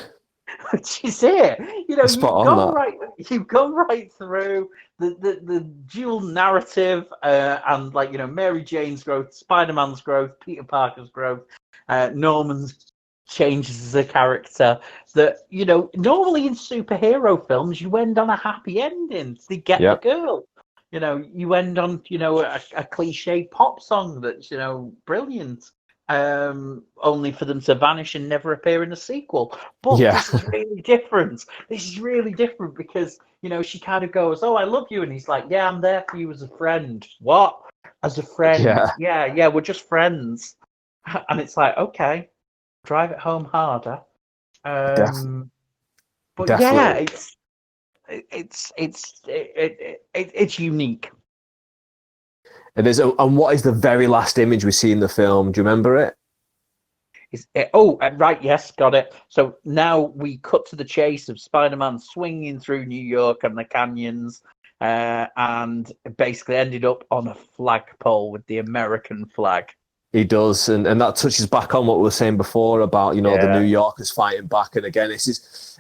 S4: Which is it. You know,
S3: spot on that.
S4: you've gone right through the dual narrative, and like, you know, Mary Jane's growth, Spider-Man's growth, Peter Parker's growth, Norman's changes as a character. That, you know, normally in superhero films you end on a happy ending. They get the
S3: Yep.
S4: girl. You know, you end on, you know, a cliche pop song that's, you know, brilliant. Only for them to vanish and never appear in a sequel. But
S3: Yeah.
S4: this is really different. This is really different because, you know, she kind of goes, "Oh, I love you," and he's like, "Yeah, I'm there for you as a friend." What? As a friend?
S3: Yeah.
S4: Yeah, we're just friends. And it's like, okay, drive it home harder.
S3: Def-
S4: But yeah,
S3: Definitely.
S4: it's unique.
S3: It is. And what is the very last image we see in the film? Do you remember it?
S4: Right, yes, got it. So now we cut to the chase of Spider-Man swinging through New York and the canyons, and basically ended up on a flagpole with the American flag.
S3: He does, and that touches back on what we were saying before about, you know, the New
S4: Yeah.
S3: Yorkers fighting back. And again, this is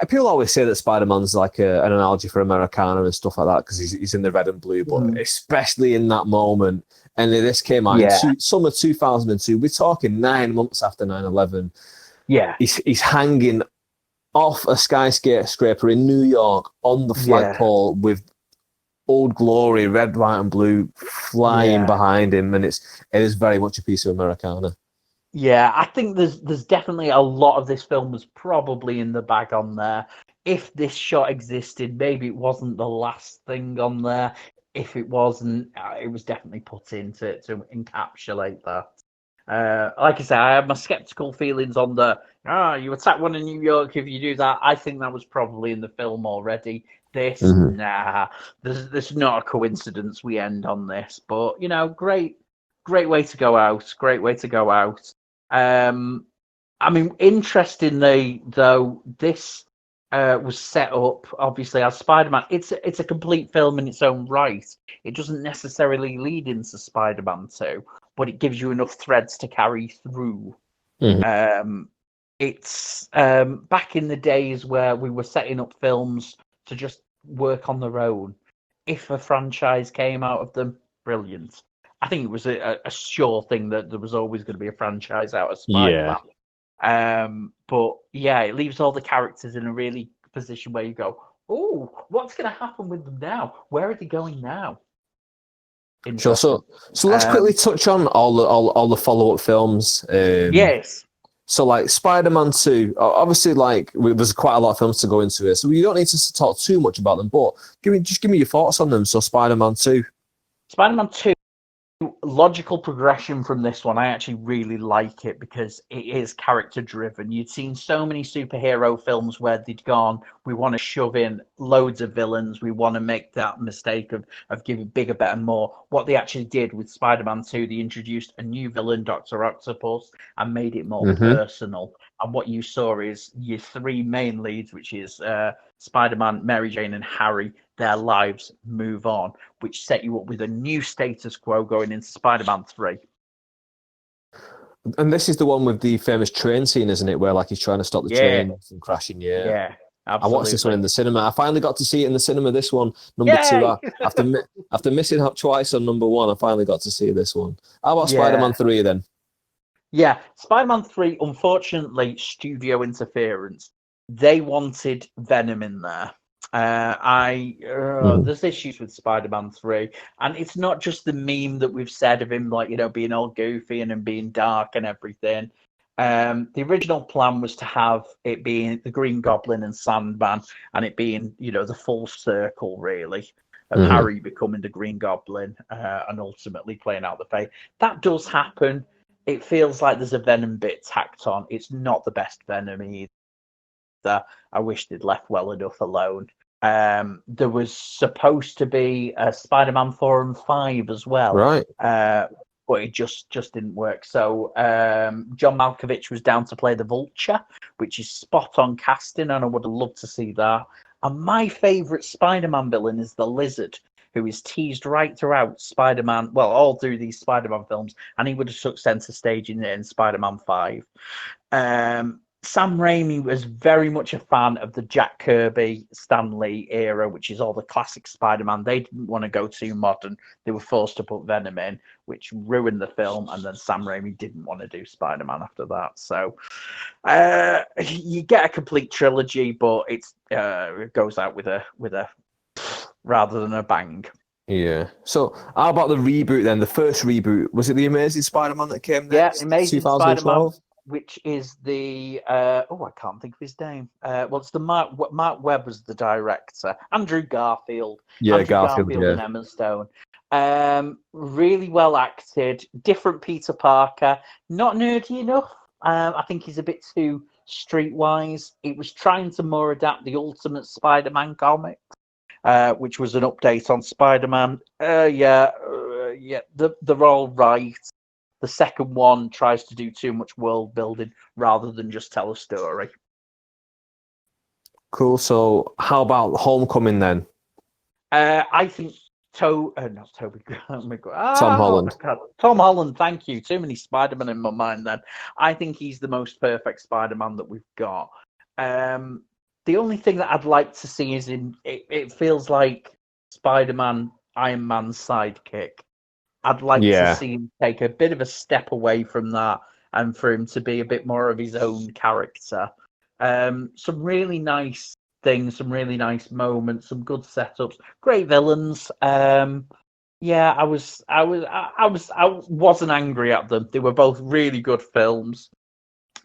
S3: people always say that Spider-Man's like an analogy for Americana and stuff like that because he's in the red and blue, but especially in that moment. And this came out
S4: Yeah.
S3: in summer 2002. We're talking 9 months after 9/11.
S4: Yeah.
S3: He's hanging off a skyscraper in New York on the flagpole with Old Glory, red, white, and blue flying behind him, and it is very much a piece of Americana.
S4: Yeah, I think there's definitely a lot of this film was probably in the bag on there. If this shot existed, maybe it wasn't the last thing on there. If it wasn't, it was definitely put in to encapsulate that. Like I say, I have my skeptical feelings on you attack one in New York if you do that. I think that was probably in the film already. This, nah, there's not a coincidence we end on this, but you know, great way to go out. Great way to go out. I mean, interestingly though, this was set up obviously as Spider-Man. It's a complete film in its own right. It doesn't necessarily lead into Spider-Man 2, but it gives you enough threads to carry through. It's back in the days where we were setting up films to just work on their own. If a franchise came out of them, brilliant. I think it was a sure thing that there was always going to be a franchise out of Spider-Man. But yeah, it leaves all the characters in a really position where you go, "Oh, what's going to happen with them now? Where are they going now?"
S3: Sure. So let's quickly touch on all the follow up films.
S4: Yes.
S3: So like Spider-Man 2, obviously like there's quite a lot of films to go into here, so you don't need to talk too much about them. But give me your thoughts on them. So Spider-Man 2.
S4: Spider-Man 2, logical progression from this one. I actually really like it because it is character driven. You'd seen so many superhero films where they'd gone, we want to shove in loads of villains, we want to make that mistake of giving bigger, better, more. What they actually did with Spider-Man 2, they introduced a new villain, Dr. Octopus, and made it more personal. And what you saw is your three main leads, which is Spider-Man, Mary Jane, and Harry. Their lives move on, which set you up with a new status quo going into Spider-Man 3.
S3: And this is the one with the famous train scene, isn't it? Where like he's trying to stop the train from crashing. Yeah,
S4: absolutely.
S3: I watched this one in the cinema. I finally got to see it in the cinema. This one, number 2. After missing out twice on number 1, I finally got to see this one. How about Spider-Man 3 then?
S4: Yeah, Spider-Man 3, unfortunately, studio interference. They wanted Venom in there. There's issues with Spider-Man 3, and it's not just the meme that we've said of him, like, you know, being all goofy and him being dark and everything. The original plan was to have it being the Green Goblin and Sandman, and it being, you know, the full circle really of Harry becoming the Green Goblin and ultimately playing out the fate. That does happen. It feels like there's a Venom bit tacked on. It's not the best Venom either. I wish they'd left well enough alone. There was supposed to be a Spider-Man 4 and 5 as well,
S3: Right.
S4: but it just didn't work. So John Malkovich was down to play the Vulture, which is spot on casting, and I would have loved to see that. And my favourite Spider-Man villain is the Lizard, who is teased right throughout Spider-Man, well, all through these Spider-Man films, and he would have took centre stage in Spider-Man 5. Sam Raimi was very much a fan of the Jack Kirby, Stan Lee era, which is all the classic Spider-Man. They didn't want to go too modern. They were forced to put Venom in, which ruined the film. And then Sam Raimi didn't want to do Spider-Man after that. So you get a complete trilogy, but it goes out with a rather than a bang.
S3: Yeah. So how about the reboot then? The first reboot, was it the Amazing Spider-Man that came next?
S4: Yeah, Amazing
S3: 2012?
S4: Spider-Man, which is the I can't think of his name. Well, it's the Mark Webb was the director. Andrew Garfield.
S3: Yeah,
S4: Andrew
S3: Garfield, yeah.
S4: and Emma Stone. Really well acted. Different Peter Parker. Not nerdy enough. I think he's a bit too streetwise. It was trying to more adapt the Ultimate Spider-Man comic, which was an update on Spider-Man. They're all right. The second one tries to do too much world building rather than just tell a story.
S3: Cool. So how about Homecoming then?
S4: I think not Toby. Oh my God.
S3: Tom Holland.
S4: God. Tom Holland. Thank you. Too many Spider-Man in my mind. Then I think he's the most perfect Spider-Man that we've got. The only thing that I'd like to see is it feels like Spider-Man, Iron Man's sidekick. I'd like to see him take a bit of a step away from that and for him to be a bit more of his own character. Some really nice things, some really nice moments, some good setups, great villains. I wasn't angry at them. They were both really good films,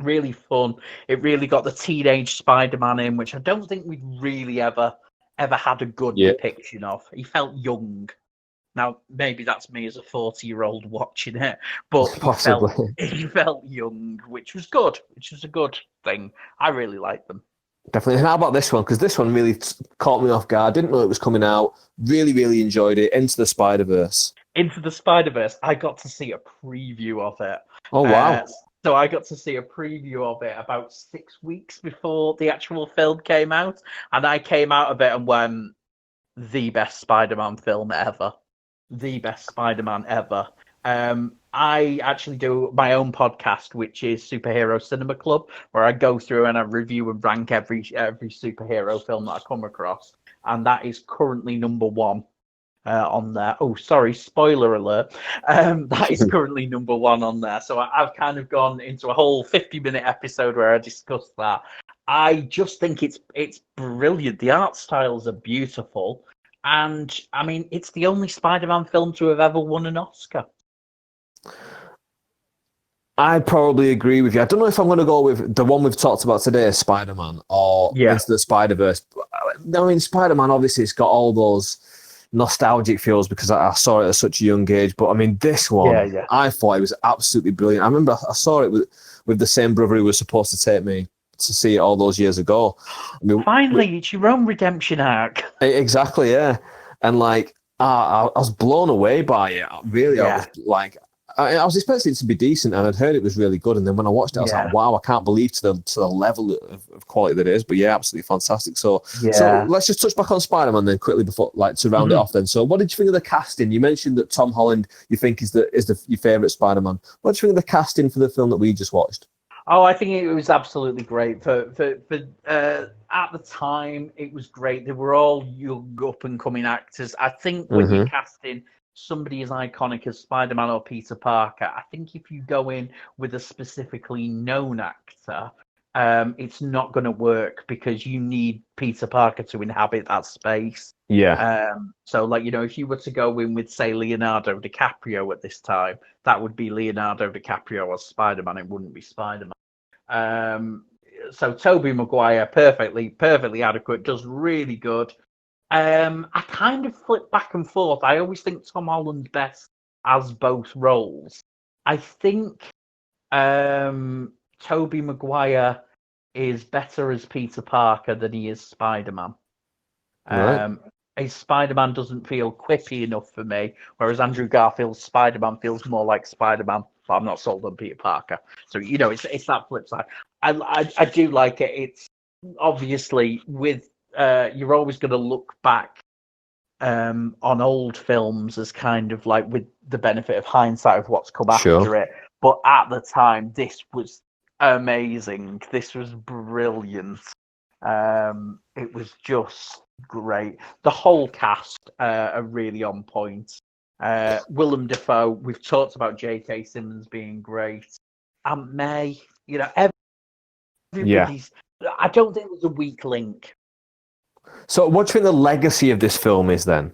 S4: really fun. It really got the teenage Spider-Man in, which I don't think we'd really ever had a good depiction of. He felt young. Now, maybe that's me as a 40-year-old watching it, but he felt young, which was good, which was a good thing. I really liked them.
S3: Definitely. And how about this one? Because this one really caught me off guard. Didn't know it was coming out. Really, really enjoyed it. Into the Spider-Verse.
S4: Into the Spider-Verse. I got to see a preview of it.
S3: Oh, wow.
S4: So I got to see a preview of it about 6 weeks before the actual film came out. And I came out of it and went, the best Spider-Man film ever. The best Spider-Man ever. I actually do my own podcast, which is Superhero Cinema Club, where I go through and I review and rank every superhero film that I come across, and that is currently number one on there. Oh, sorry, spoiler alert. That is currently number one on there. So I've kind of gone into a whole 50-minute episode where I discuss that. I just think it's brilliant. The art styles are beautiful. And, I mean, it's the only Spider-Man film to have ever won an Oscar.
S3: I probably agree with you. I don't know if I'm going to go with the one we've talked about today, Spider-Man, or Into the Spider-Verse. I mean, Spider-Man, obviously, it's got all those nostalgic feels because I saw it at such a young age. But, I mean, this one, I thought it was absolutely brilliant. I remember I saw it with the same brother who was supposed to take me to see it all those years ago. I mean,
S4: finally, it's your own redemption arc.
S3: Exactly, yeah. And like, I was blown away by it. Really, I was like, I was expecting it to be decent, and I'd heard it was really good. And then when I watched it, I was like, wow, I can't believe to the level of quality that it is. But yeah, absolutely fantastic. So let's just touch back on Spider-Man then quickly before, like, to round it off. Then, so what did you think of the casting? You mentioned that Tom Holland you think is your favorite Spider-Man. What did you think of the casting for the film that we just watched?
S4: Oh, I think it was absolutely great. For at the time, it was great. They were all young, up-and-coming actors. I think when you're casting somebody as iconic as Spider-Man or Peter Parker, I think if you go in with a specifically known actor, it's not going to work because you need Peter Parker to inhabit that space.
S3: Yeah.
S4: So, like, you know, if you were to go in with, say, Leonardo DiCaprio at this time, that would be Leonardo DiCaprio as Spider-Man. It wouldn't be Spider-Man. So Tobey Maguire, perfectly adequate, does really good. I kind of flip back and forth. I always think Tom Holland best as both roles. I think Tobey Maguire is better as Peter Parker than he is Spider-Man.
S3: Right.
S4: His Spider-Man doesn't feel quippy enough for me, whereas Andrew Garfield's Spider-Man feels more like Spider-Man. But I'm not sold on Peter Parker, so it's that flip side. I do like it. It's obviously with you're always going to look back on old films as kind of like with the benefit of hindsight of what's come
S3: Sure.
S4: after it. But at the time, this was amazing. This was brilliant. It was just great. The whole cast are really on point. Willem Dafoe, we've talked about J.K. Simmons being great. Aunt May, everybody's. I don't think there's a weak link.
S3: So, what do you think the legacy of this film is then?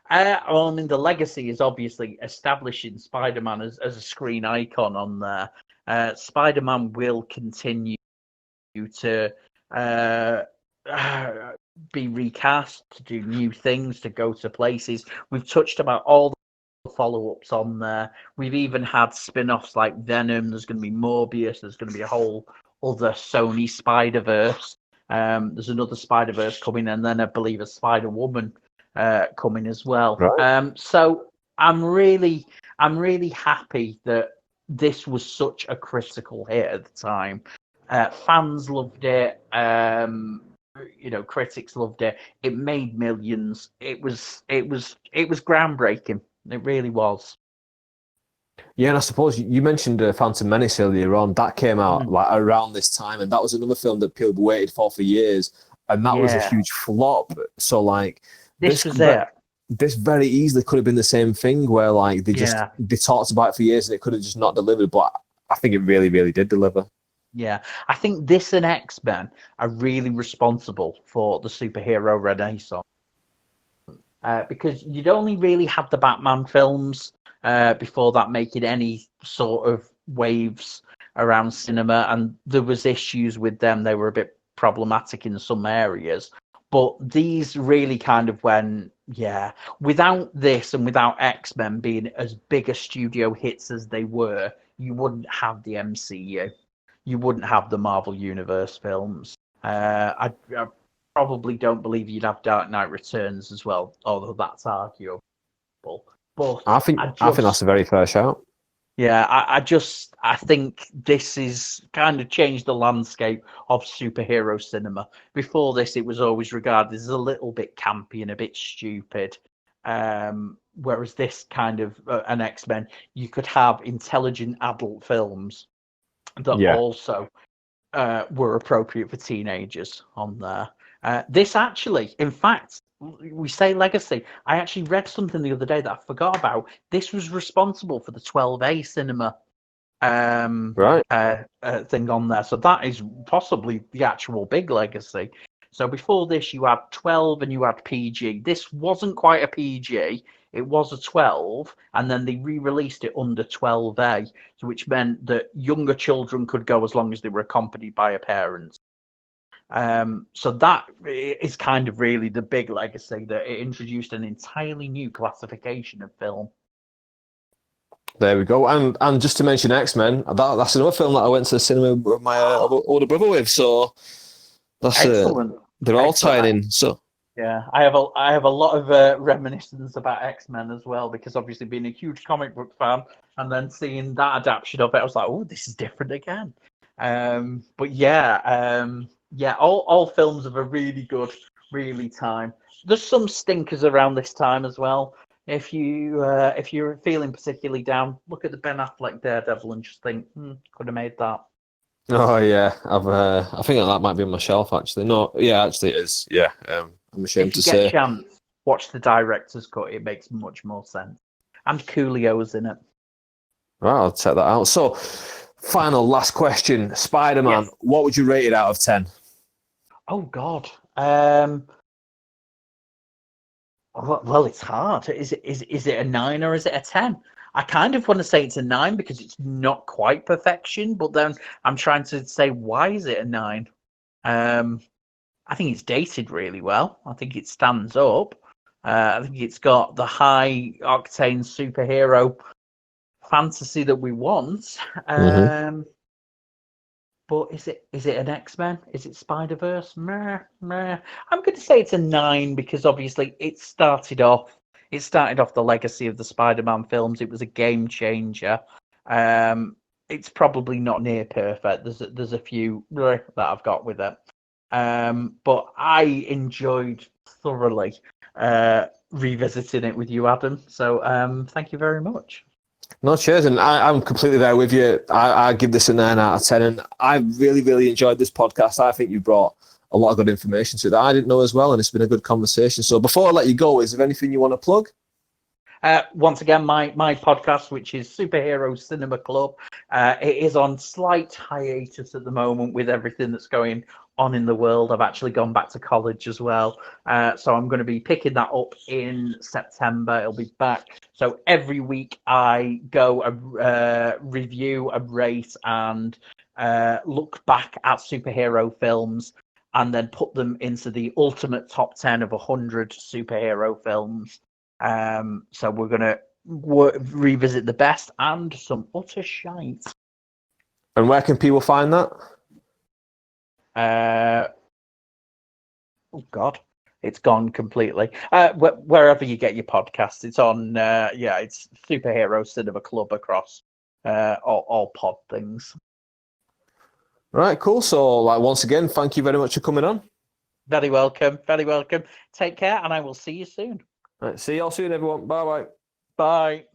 S4: The legacy is obviously establishing Spider-Man as a screen icon on there. Spider-Man will continue to be recast, to do new things, to go to places. We've touched about all the follow-ups on there. We've even had spin-offs like Venom. There's going to be Morbius. There's going to be a whole other Sony Spider-Verse. There's another Spider-Verse coming, and then I believe a Spider-Woman coming as well.
S3: Right.
S4: So I'm really happy that this was such a critical hit at the time. Fans loved it. Critics loved it. It made millions. It was groundbreaking. It really was.
S3: Yeah, and I suppose you mentioned Phantom Menace earlier on. That came out like around this time, and that was another film that people waited for years, and that was a huge flop. So like
S4: this was it.
S3: This very easily could have been the same thing, where like they talked about it for years and it could have just not delivered. But I think it really, really did deliver.
S4: Yeah, I think this and X-Men are really responsible for the superhero renaissance. Because you'd only really had the Batman films before that making any sort of waves around cinema, and there was issues with them. They were a bit problematic in some areas, but these really kind of went, without this and without X-Men being as big a studio hits as they were, you wouldn't have the MCU. You wouldn't have the Marvel Universe films. I probably don't believe you'd have Dark Knight Returns as well, although that's arguable. But
S3: I think that's a very fair shout.
S4: Yeah, I think this is kind of changed the landscape of superhero cinema. Before this, it was always regarded as a little bit campy and a bit stupid. Whereas this kind of an X-Men, you could have intelligent adult films that also were appropriate for teenagers on there. This actually, in fact, we say legacy. I actually read something the other day that I forgot about. This was responsible for the 12A cinema thing on there. So that is possibly the actual big legacy. So before this, you had 12 and you had PG. This wasn't quite a PG. It was a 12, and then they re-released it under 12A, so which meant that younger children could go as long as they were accompanied by a parent. So that is kind of really the big legacy, that it introduced an entirely new classification of film.
S3: There we go. And just to mention X-Men, that's another film that I went to the cinema with my older brother with. So that's
S4: excellent.
S3: They're all tying in. So
S4: yeah, I have a lot of reminiscence about X-Men as well, because obviously being a huge comic book fan and then seeing that adaptation of it, I was like, oh, this is different again. But all films of a really good, really time. There's some stinkers around this time as well. If you're feeling particularly down, look at the Ben Affleck Daredevil and just think, could have made that.
S3: Oh yeah, I think that might be on my shelf actually. No, yeah, actually it is. Yeah, I'm ashamed to say.
S4: If you get a chance, watch the director's cut. It makes much more sense. And Coolio's in it.
S3: Right, I'll check that out. So, last question. Spider-Man, what would you rate it out of 10?
S4: Oh, God. Well, it's hard. Is it a 9 or is it a 10? I kind of want to say it's a 9 because it's not quite perfection, but then I'm trying to say, why is it a 9? I think it's dated really well. I think it stands up. I think it's got the high octane superhero fantasy that we want. But is it an X-Men? Is it Spider-Verse? Meh, meh. I'm going to say it's a 9 because obviously it started off the legacy of the Spider-Man films. It was a game changer. It's probably not near perfect. There's a few that I've got with it. But I enjoyed thoroughly revisiting it with you, Adam. So thank you very much.
S3: No, cheers, and I'm completely there with you. I give this a 9 out of 10, and I really, really enjoyed this podcast. I think you brought a lot of good information to it that I didn't know as well, and it's been a good conversation. So before I let you go, is there anything you want to plug?
S4: Once again, my podcast, which is Superhero Cinema Club, it is on slight hiatus at the moment with everything that's going on in the world. I've actually gone back to college as well, so I'm going to be picking that up in September. It'll be back. So every week I go review, rate, and look back at superhero films, and then put them into the ultimate top 10 of 100 superhero films. So we're going to revisit the best and some utter shite.
S3: And where can people find that?
S4: Oh God, it's gone completely. Wherever you get your podcasts, it's on. It's Superhero Cinema Club across all pod things.
S3: Right, cool. So, once again, thank you very much for coming on.
S4: Very welcome. Very welcome. Take care, and I will see you soon.
S3: Right, see y'all soon, everyone. Bye-bye.
S4: Bye.